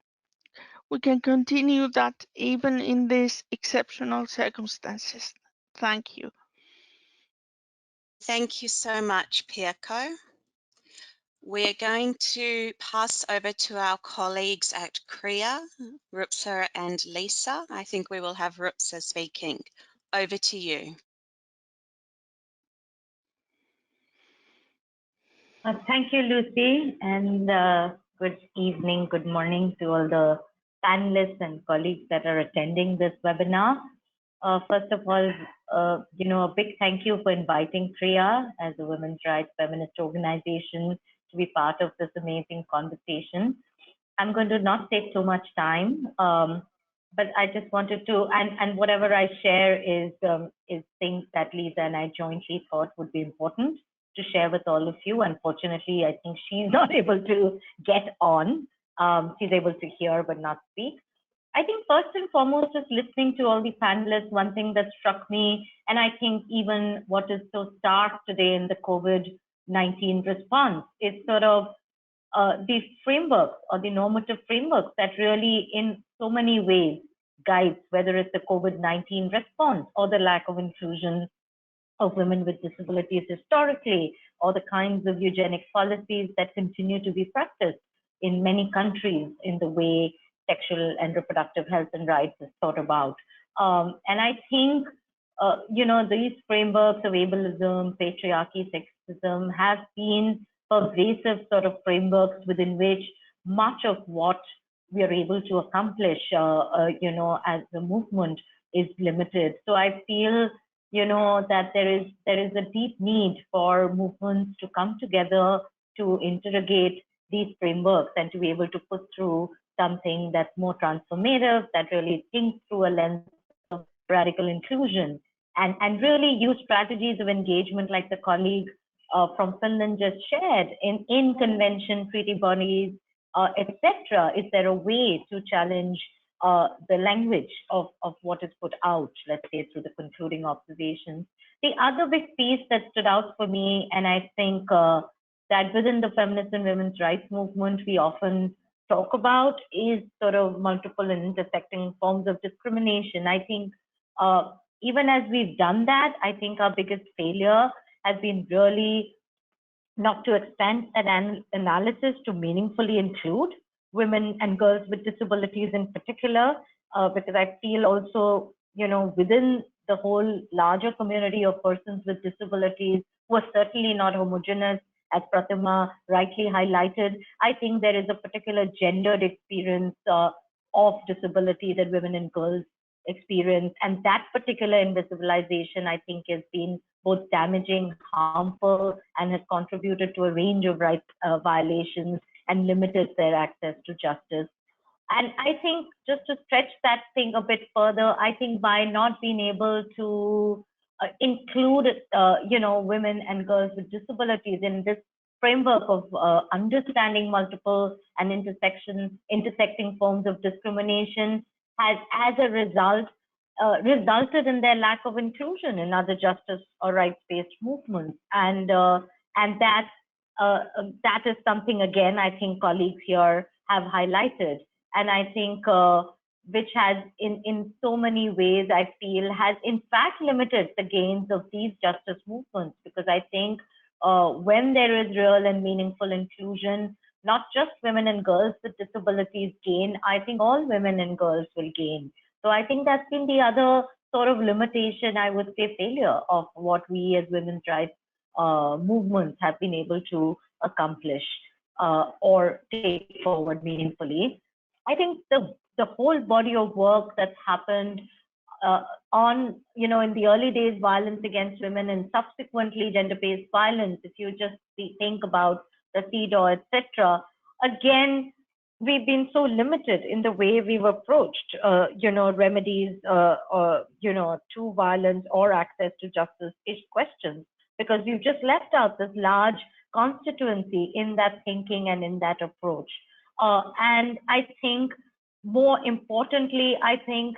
continue that even in these exceptional circumstances. Thank you. Thank you so much, Pirkko. We're going to pass over to our colleagues at CREA, Rupsa and Lisa. I think we will have Rupsa speaking. Over to you. Thank you, Lucy, and good evening, good morning to all the panelists and colleagues that are attending this webinar. First of all, a big thank you for inviting CREA as a women's rights feminist organization to be part of this amazing conversation. I'm going to not take too much time, but I just wanted to, and whatever I share is things that Lisa and I jointly thought would be important to share with all of you. Unfortunately, I think she's not able to get on. She's able to hear but not speak. I think first and foremost, just listening to all the panelists, one thing that struck me, and I think even what is so stark today in the COVID-19 response, is sort of the frameworks or the normative frameworks that really in so many ways guides whether it's the COVID-19 response or the lack of inclusion of women with disabilities historically, or the kinds of eugenic policies that continue to be practiced in many countries in the way sexual and reproductive health and rights is thought about. And I think, these frameworks of ableism, patriarchy, sexism have been pervasive sort of frameworks within which much of what we are able to accomplish, as a movement is limited. So I feel, that there is a deep need for movements to come together to interrogate these frameworks and to be able to put through something that's more transformative, that really thinks through a lens of radical inclusion, and really use strategies of engagement like the colleague from Finland just shared in convention, treaty bodies, etc. Is there a way to challenge the language of what is put out, let's say, through the concluding observations? The other big piece that stood out for me, and I think that within the feminist and women's rights movement, we often talk about, is sort of multiple and intersecting forms of discrimination. I think even as we've done that, I think our biggest failure has been really not to extend an analysis to meaningfully include women and girls with disabilities in particular, because I feel also, within the whole larger community of persons with disabilities who are certainly not homogeneous, as Pratima rightly highlighted, I think there is a particular gendered experience of disability that women and girls experience. And that particular invisibilization, I think, has been both damaging, harmful, and has contributed to a range of rights violations and limited their access to justice. And I think just to stretch that thing a bit further, I think by not being able to include, women and girls with disabilities in this framework of understanding multiple and intersecting forms of discrimination has, as a result, resulted in their lack of inclusion in other justice or rights-based movements. And that is something, again, I think colleagues here have highlighted. And I think which has in so many ways, I feel, has in fact limited the gains of these justice movements, because I think when there is real and meaningful inclusion, not just women and girls with disabilities gain, I think all women and girls will gain. So I think that's been the other sort of limitation, I would say failure, of what we as women's rights movements have been able to accomplish or take forward meaningfully. I think the whole body of work that's happened on, in the early days, violence against women, and subsequently gender-based violence, if you just think about the CEDAW, etc., again, we've been so limited in the way we've approached, remedies, to violence or access to justice questions, because we've just left out this large constituency in that thinking and in that approach. And I think more importantly, I think,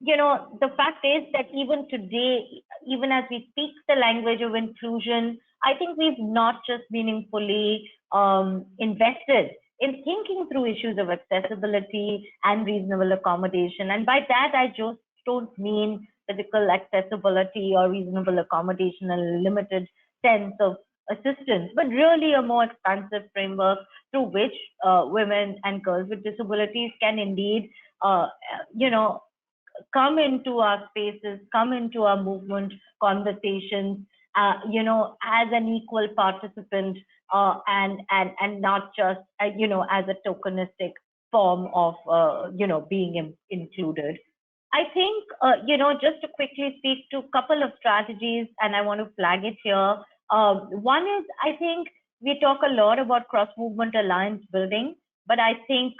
the fact is that even today, even as we speak the language of inclusion, I think we've not just meaningfully invested in thinking through issues of accessibility and reasonable accommodation. And by that, I just don't mean physical accessibility or reasonable accommodation in a limited sense of assistance, but really a more expansive framework through which women and girls with disabilities can indeed, come into our spaces, come into our movement conversations, as an equal participant, and not just, as a tokenistic form of, being included. I think, just to quickly speak to a couple of strategies, and I want to flag it here. One is, I think we talk a lot about cross-movement alliance building, but I think,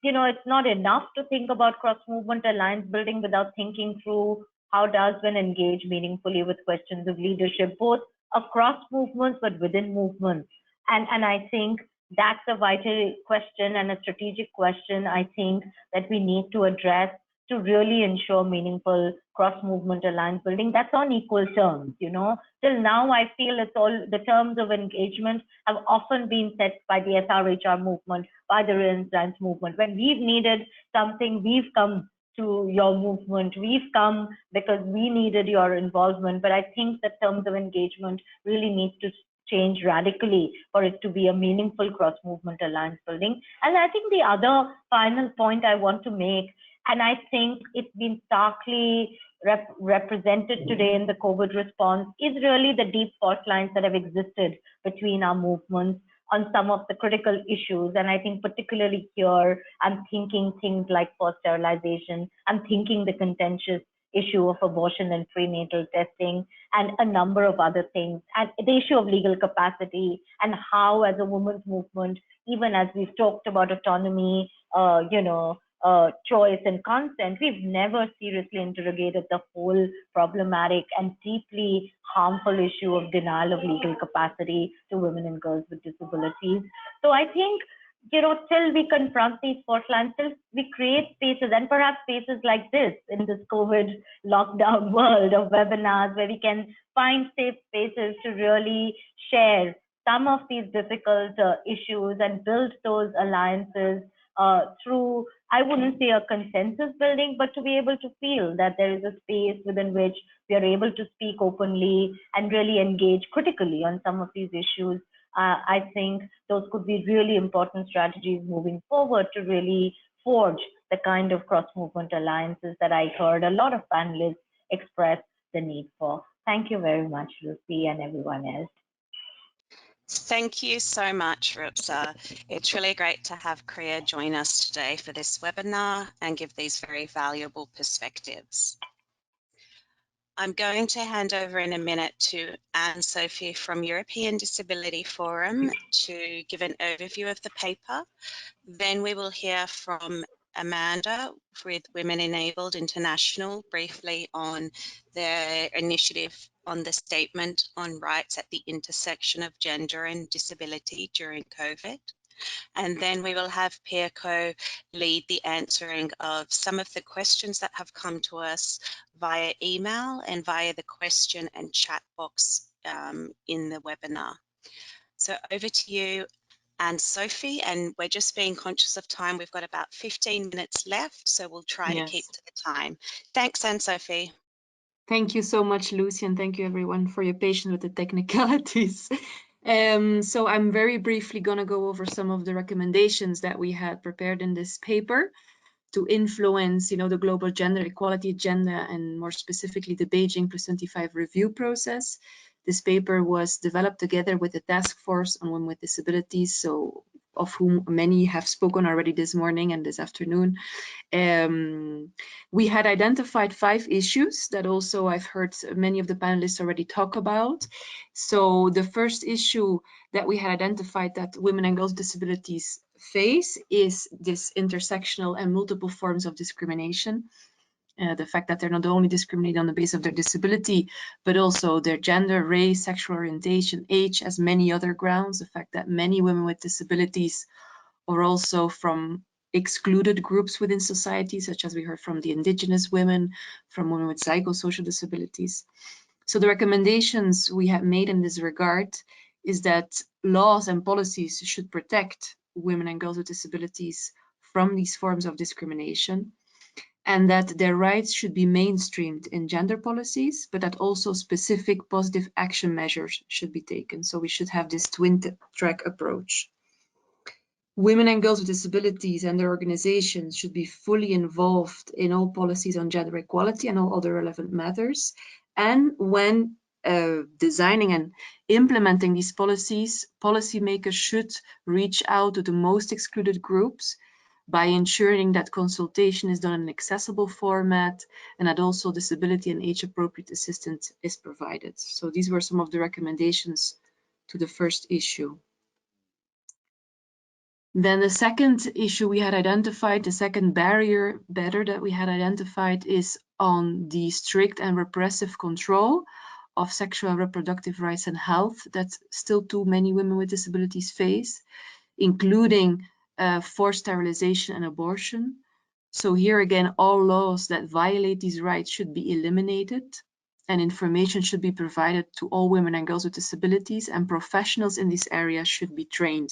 it's not enough to think about cross-movement alliance building without thinking through how does one engage meaningfully with questions of leadership, both across movements but within movements. And I think that's a vital question and a strategic question, I think, that we need to address to really ensure meaningful cross-movement alliance building that's on equal terms. Till now, I feel it's all the terms of engagement have often been set by the SRHR movement, by the resistance movement. When we've needed something, we've come to your movement. We've come because we needed your involvement. But I think the terms of engagement really need to change radically for it to be a meaningful cross-movement alliance building. And I think the other final point I want to make, and I think it's been starkly represented today in the COVID response, is really the deep fault lines that have existed between our movements on some of the critical issues. And I think particularly here, I'm thinking things like forced sterilization, I'm thinking the contentious issue of abortion and prenatal testing, and a number of other things, and the issue of legal capacity, and how as a women's movement, even as we've talked about autonomy, choice and consent, we've never seriously interrogated the whole problematic and deeply harmful issue of denial of legal capacity to women and girls with disabilities. So I think, till we confront these fault lines, till we create spaces, and perhaps spaces like this in this COVID lockdown world of webinars, where we can find safe spaces to really share some of these difficult issues and build those alliances through, I wouldn't say a consensus building, but to be able to feel that there is a space within which we are able to speak openly and really engage critically on some of these issues. I think those could be really important strategies moving forward to really forge the kind of cross-movement alliances that I heard a lot of panelists express the need for. Thank you very much, Lucy, and everyone else. Thank you so much, Rutsa. It's really great to have Kriya join us today for this webinar and give these very valuable perspectives. I'm going to hand over in a minute to Anne-Sophie from European Disability Forum to give an overview of the paper. Then we will hear from Amanda with Women Enabled International briefly on their initiative on the statement on rights at the intersection of gender and disability during COVID. And then we will have Pirko lead the answering of some of the questions that have come to us via email and via the question and chat box in the webinar. So over to you, Anne-Sophie, and we're just being conscious of time. We've got about 15 minutes left, so we'll try to keep to the time. Thanks, Anne-Sophie. Thank you so much, Lucy, and thank you everyone for your patience with the technicalities. So I'm very briefly going to go over some of the recommendations that we had prepared in this paper to influence, the global gender equality agenda, and more specifically the Beijing +25 review process. This paper was developed together with the Task Force on Women with Disabilities, so of whom many have spoken already this morning and this afternoon. We had identified 5 issues that also I've heard many of the panelists already talk about. So the first issue that we had identified that women and girls with disabilities face is this intersectional and multiple forms of discrimination. The fact that they're not only discriminated on the basis of their disability, but also their gender, race, sexual orientation, age, as many other grounds. The fact that many women with disabilities are also from excluded groups within society, such as we heard from the indigenous women, from women with psychosocial disabilities. So the recommendations we have made in this regard is that laws and policies should protect women and girls with disabilities from these forms of discrimination, and that their rights should be mainstreamed in gender policies, but that also specific positive action measures should be taken. So we should have this twin-track approach. Women and girls with disabilities and their organizations should be fully involved in all policies on gender equality and all other relevant matters. And when designing and implementing these policies, policymakers should reach out to the most excluded groups by ensuring that consultation is done in an accessible format and that also disability and age-appropriate assistance is provided. So these were some of the recommendations to the first issue. Then the second issue we had identified, the second barrier that we had identified is on the strict and repressive control of sexual and reproductive rights and health that still too many women with disabilities face, including forced sterilization and abortion. So here again, all laws that violate these rights should be eliminated, and information should be provided to all women and girls with disabilities, and professionals in this area should be trained.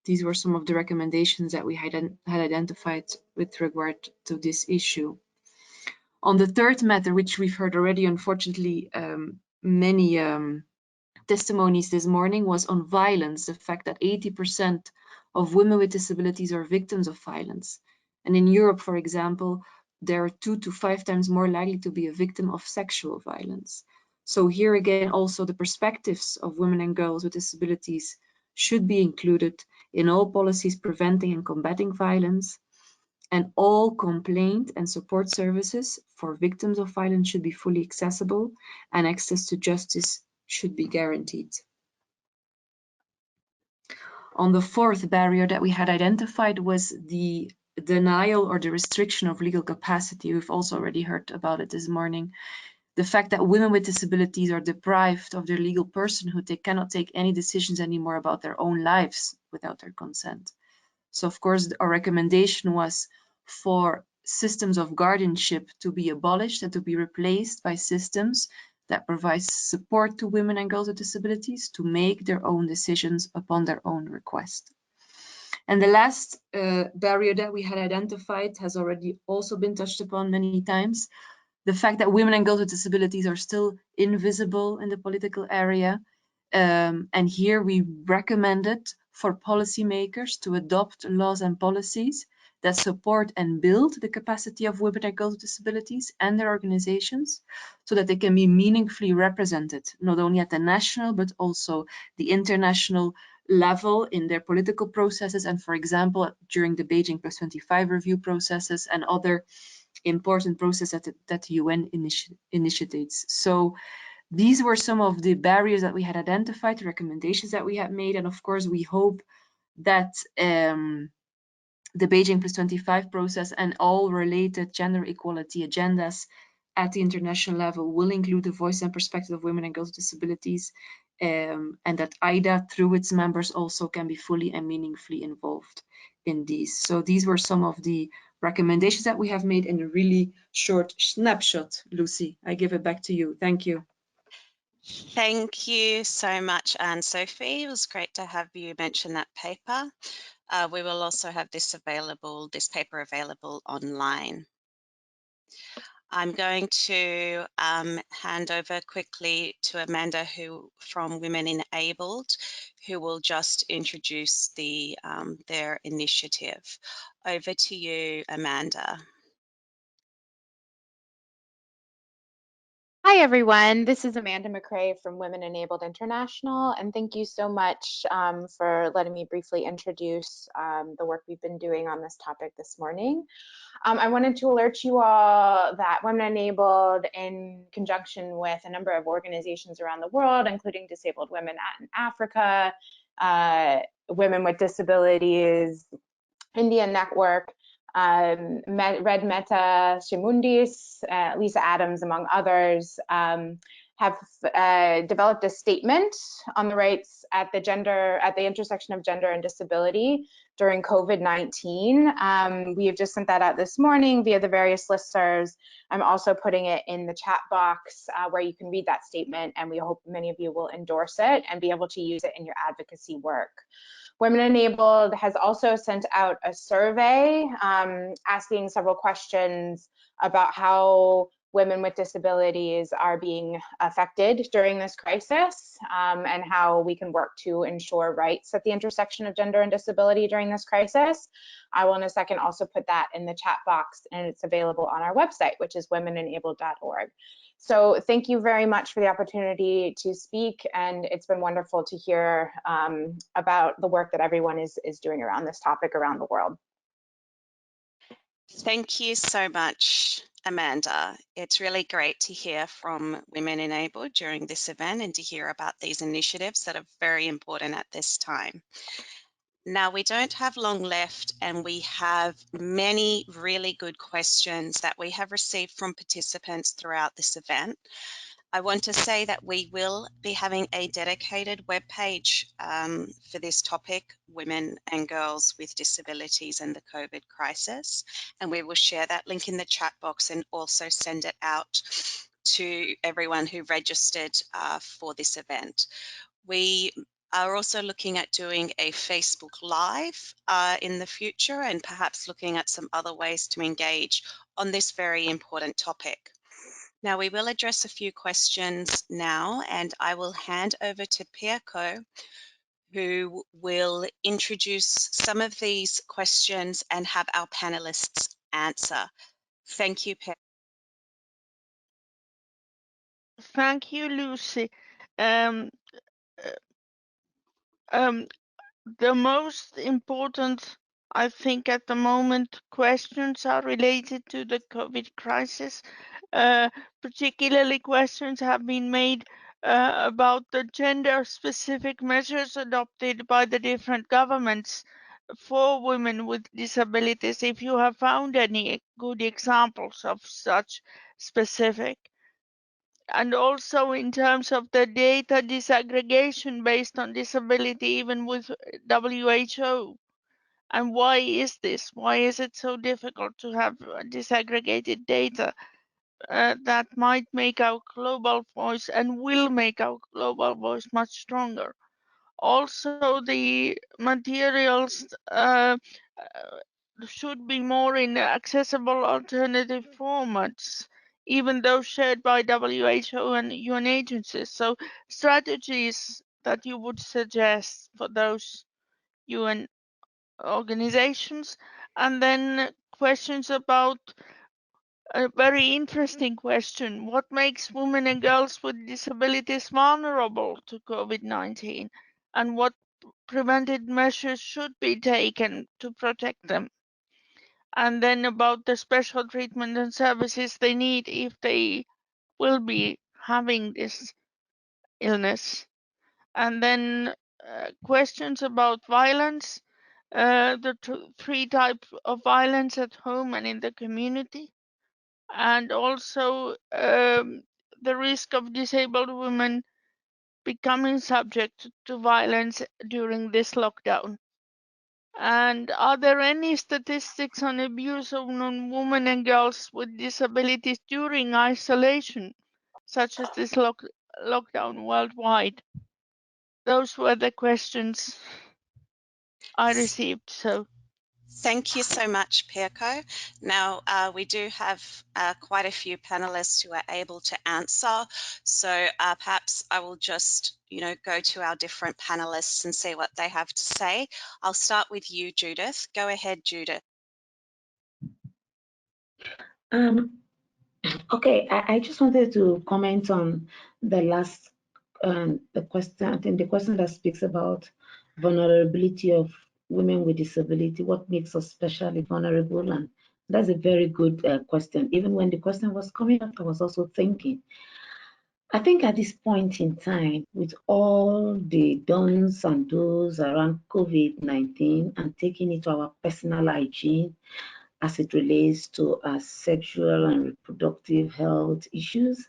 These were some of the recommendations that we had identified with regard to this issue. On the third matter, which we've heard already, unfortunately, many testimonies this morning, was on violence, the fact that 80% of women with disabilities are victims of violence. And in Europe, for example, they are 2 to 5 times more likely to be a victim of sexual violence. So here again, also the perspectives of women and girls with disabilities should be included in all policies preventing and combating violence, and all complaint and support services for victims of violence should be fully accessible, and access to justice should be guaranteed. On the fourth barrier that we had identified was the denial or the restriction of legal capacity. We've also already heard about it this morning. The fact that women with disabilities are deprived of their legal personhood, they cannot take any decisions anymore about their own lives without their consent. So of course, our recommendation was for systems of guardianship to be abolished and to be replaced by systems that provide support to women and girls with disabilities to make their own decisions upon their own request. And the last barrier that we had identified has already also been touched upon many times. The fact that women and girls with disabilities are still invisible in the political area. And here we recommended for policymakers to adopt laws and policies that support and build the capacity of women and girls with disabilities and their organizations so that they can be meaningfully represented, not only at the national, but also the international level in their political processes. And for example, during the Beijing +25 review processes and other important processes that the UN initiates. So these were some of the barriers that we had identified, the recommendations that we had made, and of course we hope that the Beijing +25 process and all related gender equality agendas at the international level will include the voice and perspective of women and girls with disabilities, and that IDA, through its members, also can be fully and meaningfully involved in these. So these were some of the recommendations that we have made in a really short snapshot. Lucy, I give it back to you. Thank you. Thank you so much, Anne-Sophie. It was great to have you mention that paper. We will also have this paper available online. I'm going to hand over quickly to Amanda, from Women Enabled, who will just introduce their initiative. Over to you, Amanda. Hi, everyone. This is Amanda McRae from Women Enabled International, and thank you so much for letting me briefly introduce the work we've been doing on this topic this morning. I wanted to alert you all that Women Enabled, in conjunction with a number of organizations around the world, including Disabled Women in Africa, Women with Disabilities, India Network, Red Meta Shimundis, Lisa Adams, among others, have developed a statement on the rights at the intersection of gender and disability during COVID-19. We have just sent that out this morning via the various listservs. I'm also putting it in the chat box where you can read that statement, and we hope many of you will endorse it and be able to use it in your advocacy work. Women Enabled has also sent out a survey asking several questions about how women with disabilities are being affected during this crisis, and how we can work to ensure rights at the intersection of gender and disability during this crisis. I will in a second also put that in the chat box, and it's available on our website, which is womenenabled.org. So thank you very much for the opportunity to speak, and it's been wonderful to hear about the work that everyone is doing around this topic around the world. Thank you so much, Amanda. It's really great to hear from Women Enabled during this event and to hear about these initiatives that are very important at this time. Now, we don't have long left, and we have many really good questions that we have received from participants throughout this event. I want to say that we will be having a dedicated webpage for this topic, women and girls with disabilities and the COVID crisis, and we will share that link in the chat box and also send it out to everyone who registered for this event. We are also looking at doing a Facebook Live in the future, and perhaps looking at some other ways to engage on this very important topic. Now, we will address a few questions now, and I will hand over to Pirkko, who will introduce some of these questions and have our panelists answer. Thank you, Pirkko. Thank you, Lucy. Um, um, the most important, I think, at the moment, questions are related to the COVID crisis. Particularly, questions have been made about the gender-specific measures adopted by the different governments for women with disabilities. If you have found any good examples of such specific. And also in terms of the data disaggregation based on disability, even with WHO. And why is this? Why is it so difficult to have disaggregated data that might make our global voice and will make our global voice much stronger? Also, the materials should be more in accessible alternative formats, even though shared by WHO and UN agencies. So strategies that you would suggest for those UN organizations, and then questions about a very interesting question. What makes women and girls with disabilities vulnerable to COVID-19, and what preventive measures should be taken to protect them? And then about the special treatment and services they need if they will be having this illness. And then questions about violence, the three types of violence at home and in the community, and also the risk of disabled women becoming subject to violence during this lockdown? And are there any statistics on abuse of women and girls with disabilities during isolation, such as this lockdown worldwide? Those were the questions I received. So Thank you so much, Pirko. Now, we do have quite a few panelists who are able to answer. So perhaps I will just, go to our different panelists and see what they have to say. I'll start with you, Judith. Go ahead, Judith. Okay, I just wanted to comment on the last the question. I think the question that speaks about vulnerability of women with disability, what makes us especially vulnerable, and that's a very good question. Even when the question was coming up, I was also thinking. I think at this point in time, with all the don'ts and do's around COVID-19 and taking it to our personal hygiene, as it relates to our sexual and reproductive health issues,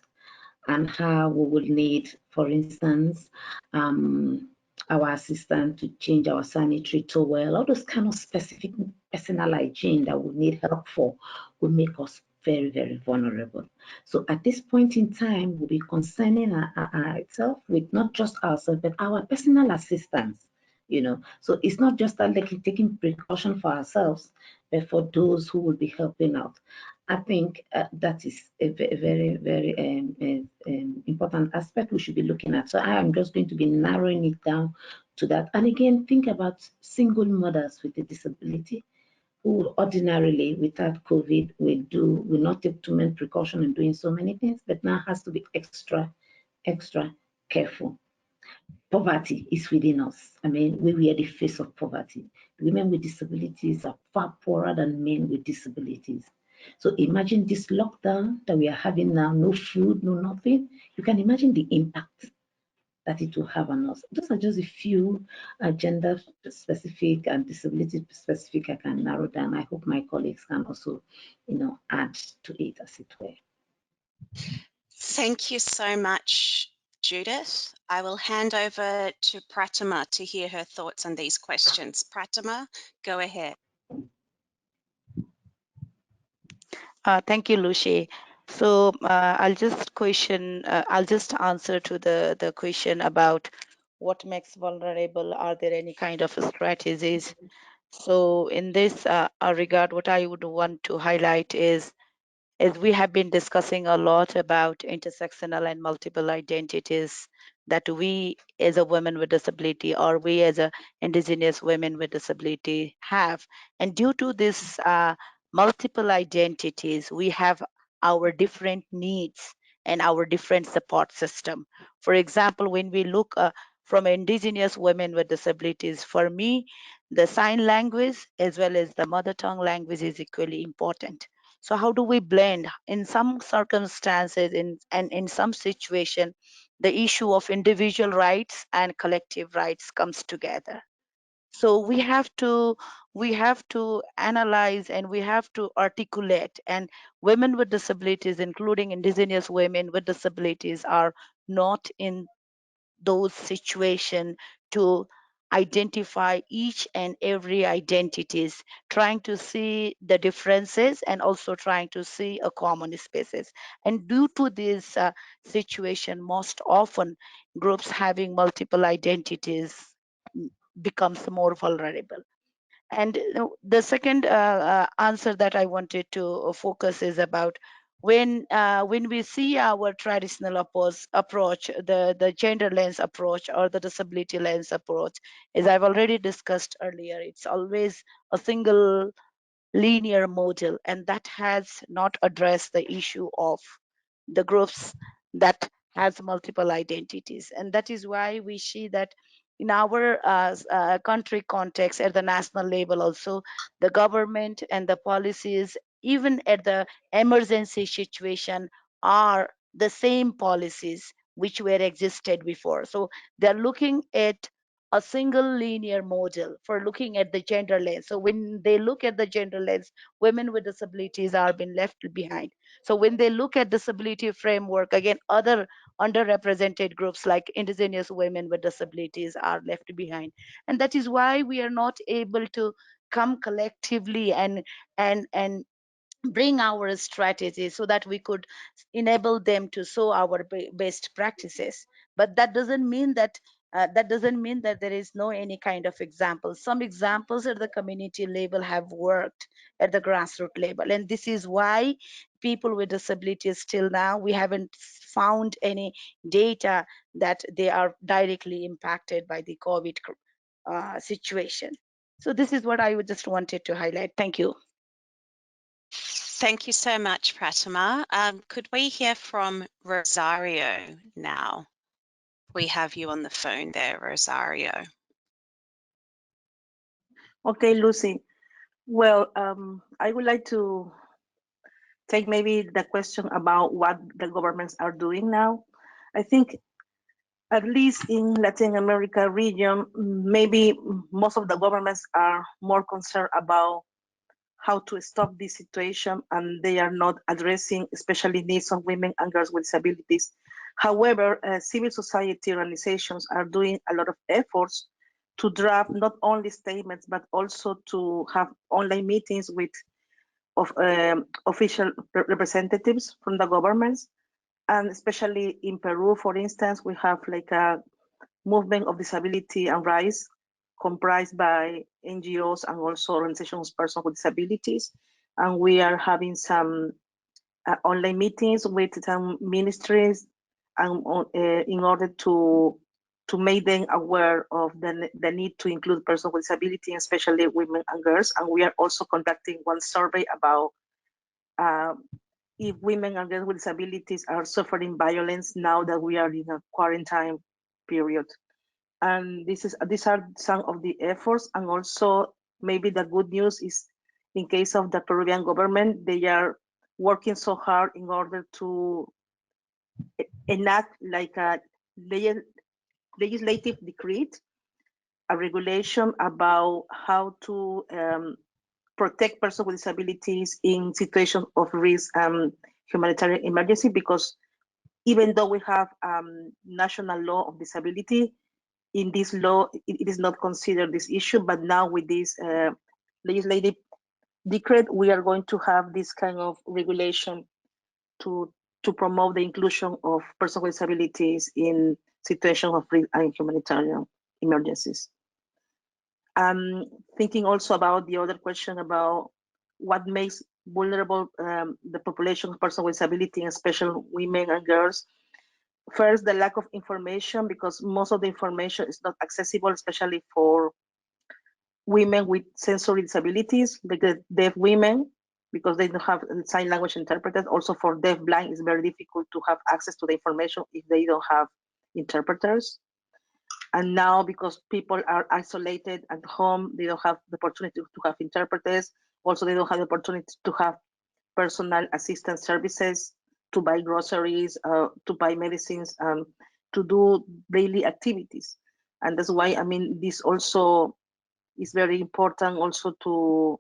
and how we will need, for instance, our assistant to change our sanitary towel, all those kind of specific personal hygiene that we need help for will make us very, very vulnerable. So at this point in time, we'll be concerning ourselves with not just ourselves, but our personal assistants. So it's not just that like taking precaution for ourselves, but for those who will be helping out. I think that is a very, very important aspect we should be looking at. So I am just going to be narrowing it down to that. And again, think about single mothers with a disability who ordinarily, without COVID, will not take too many precautions in doing so many things, but now has to be extra careful. Poverty is within us. I mean, we are the face of poverty. Women with disabilities are far poorer than men with disabilities. So imagine this lockdown that we are having now, no food, no nothing. You can imagine the impact that it will have on us. Those are just a few gender specific and disability specific I can narrow down. I hope my colleagues can also, add to it as it were. Thank you so much, Judith. I will hand over to Pratima to hear her thoughts on these questions. Pratima, go ahead. Thank you, Lucy. So I'll just answer to the question about what makes vulnerable. Are there any kind of strategies? So in this regard, what I would want to highlight is we have been discussing a lot about intersectional and multiple identities that we as a woman with disability or we as a indigenous women with disability have. And due to this multiple identities, we have our different needs and our different support system. For example, when we look from indigenous women with disabilities, for me, the sign language as well as the mother tongue language is equally important. So how do we blend? In some circumstances, and in some situation, the issue of individual rights and collective rights comes together. So we have to analyze and we have to articulate. And women with disabilities, including indigenous women with disabilities, are not in those situations to identify each and every identities, trying to see the differences and also trying to see a common spaces. And due to this situation, most often groups having multiple identities becomes more vulnerable. And the second answer that I wanted to focus is about when we see our traditional approach, the gender lens approach or the disability lens approach, as I've already discussed earlier, it's always a single linear model, and that has not addressed the issue of the groups that has multiple identities. And that is why we see that in our country context at the national level also, the government and the policies, even at the emergency situation, are the same policies which were existed before. So they're looking at a single linear model for looking at the gender lens. So when they look at the gender lens, women with disabilities are being left behind. So when they look at disability framework, again, other underrepresented groups like indigenous women with disabilities are left behind. And that is why we are not able to come collectively and bring our strategies so that we could enable them to show our best practices. But that doesn't mean that there is no any kind of example. Some examples at the community level have worked at the grassroots level, and this is why people with disabilities till now we haven't found any data that they are directly impacted by the COVID situation. So this is what I would just wanted to highlight. Thank you. Thank you so much, Pratima. Could we hear from Rosario now? We have you on the phone there, Rosario. Okay, Lucy. Well, I would like to take maybe the question about what the governments are doing now. I think at least in Latin America region, maybe most of the governments are more concerned about how to stop this situation, and they are not addressing especially needs of women and girls with disabilities. However, civil society organizations are doing a lot of efforts to draft not only statements but also to have online meetings with official representatives from the governments. And especially in Peru, for instance, we have like a movement of disability and rights comprised by NGOs and also organizations of persons with disabilities. And we are having some online meetings with some ministries and in order to make them aware of the need to include persons with disability, especially women and girls. And we are also conducting one survey about if women and girls with disabilities are suffering violence now that we are in a quarantine period. And these are some of the efforts. And also maybe the good news is in case of the Peruvian government, they are working so hard in order to enact like a legislative decree, a regulation about how to protect persons with disabilities in situations of risk and humanitarian emergency, because even though we have national law of disability, in this law, it is not considered this issue, but now with this legislative decree, we are going to have this kind of regulation to promote the inclusion of persons with disabilities in situations of risk and humanitarian emergencies. Thinking also about the other question about what makes vulnerable the population of persons with disability, especially women and girls. First, the lack of information, because most of the information is not accessible, especially for women with sensory disabilities, like the deaf women, because they don't have sign language interpreters. Also for deaf blind, it's very difficult to have access to the information if they don't have interpreters. And now, because people are isolated at home, they don't have the opportunity to have interpreters. Also, they don't have the opportunity to have personal assistance services, to buy groceries, to buy medicines, to do daily activities. And that's why, I mean, this also is very important also to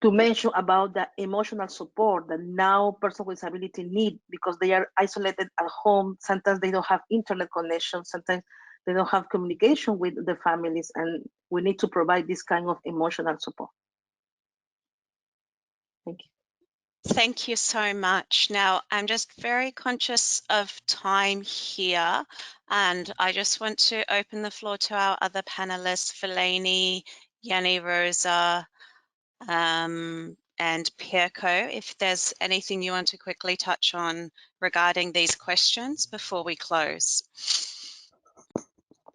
mention about the emotional support that now persons with disability need, because they are isolated at home. Sometimes they don't have internet connection. Sometimes they don't have communication with their families, and we need to provide this kind of emotional support. Thank you. Thank you so much. Now, I'm just very conscious of time here, and I just want to open the floor to our other panelists, Fellaini, Yanni, Rosa, and Pirko, if there's anything you want to quickly touch on regarding these questions before we close.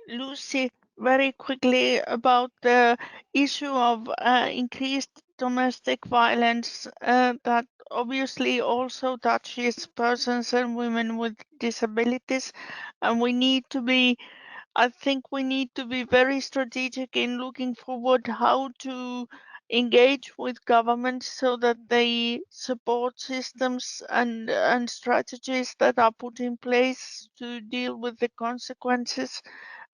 Lucy, very quickly about the issue of increased domestic violence that obviously also touches persons and women with disabilities, and I think we need to be very strategic in looking forward how to engage with governments so that they support systems and strategies that are put in place to deal with the consequences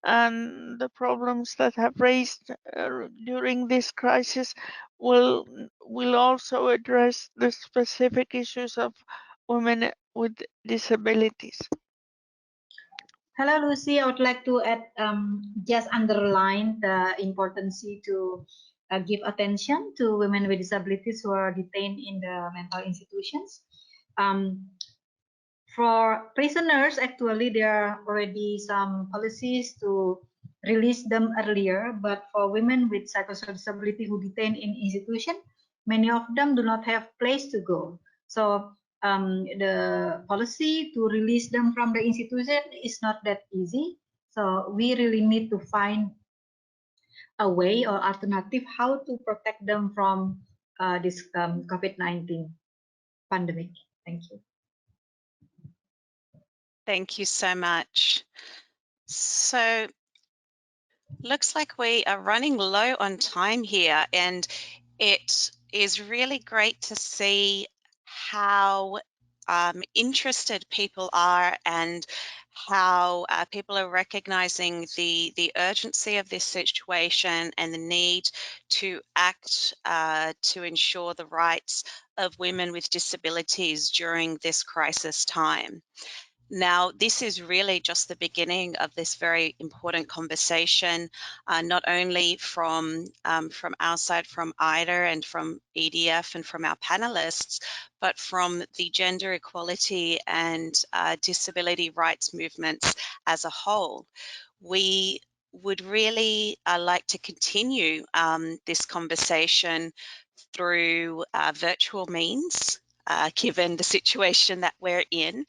and the problems that have raised during this crisis will also address the specific issues of women with disabilities. Hello, Lucy. I would like to add, just underline the importance to give attention to women with disabilities who are detained in the mental institutions. For prisoners, actually, there are already some policies to release them earlier, but for women with psychosocial disability who detained in institution, many of them do not have place to go. So the policy to release them from the institution is not that easy. So we really need to find a way or alternative how to protect them from this COVID-19 pandemic. Thank you. Thank you so much. So looks like we are running low on time here, and it is really great to see how interested people are and how people are recognizing the urgency of this situation and the need to act to ensure the rights of women with disabilities during this crisis time. Now, this is really just the beginning of this very important conversation, not only from our side, from IDA and from EDF and from our panelists, but from the gender equality and disability rights movements as a whole. We would really like to continue this conversation through virtual means, given the situation that we're in.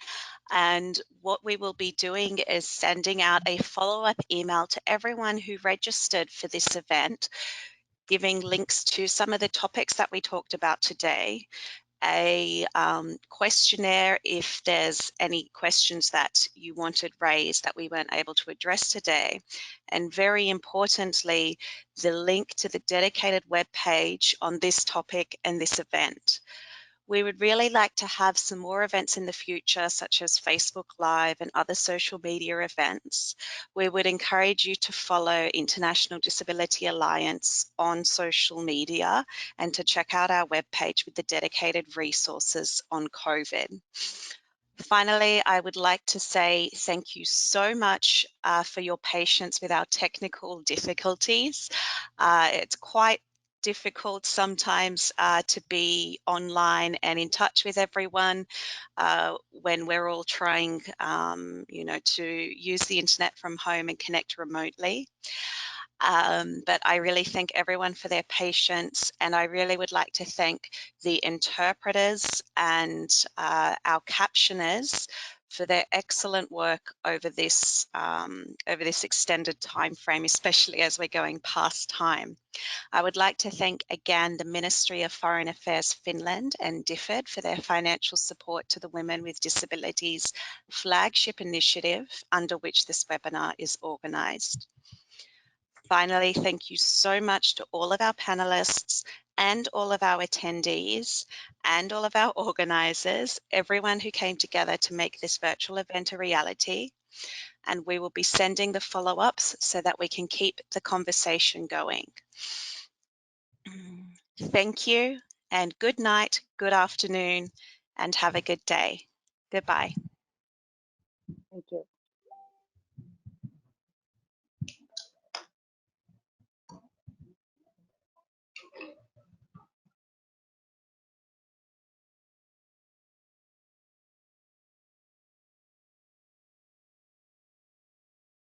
And what we will be doing is sending out a follow-up email to everyone who registered for this event, giving links to some of the topics that we talked about today, a questionnaire if there's any questions that you wanted raised that we weren't able to address today, and very importantly, the link to the dedicated web page on this topic and this event. We would really like to have some more events in the future, such as Facebook Live and other social media events. We would encourage you to follow International Disability Alliance on social media and to check out our webpage with the dedicated resources on COVID. Finally, I would like to say thank you so much for your patience with our technical difficulties. It's quite difficult sometimes to be online and in touch with everyone when we're all trying, to use the internet from home and connect remotely. But I really thank everyone for their patience, and I really would like to thank the interpreters and our captioners for their excellent work over this extended time frame, especially as we're going past time. I would like to thank again the Ministry of Foreign Affairs Finland and DFID for their financial support to the Women with Disabilities flagship initiative under which this webinar is organised. Finally, thank you so much to all of our panelists and all of our attendees and all of our organisers, everyone who came together to make this virtual event a reality. And we will be sending the follow-ups so that we can keep the conversation going. Thank you, and good night, good afternoon, and have a good day. Goodbye. Thank you.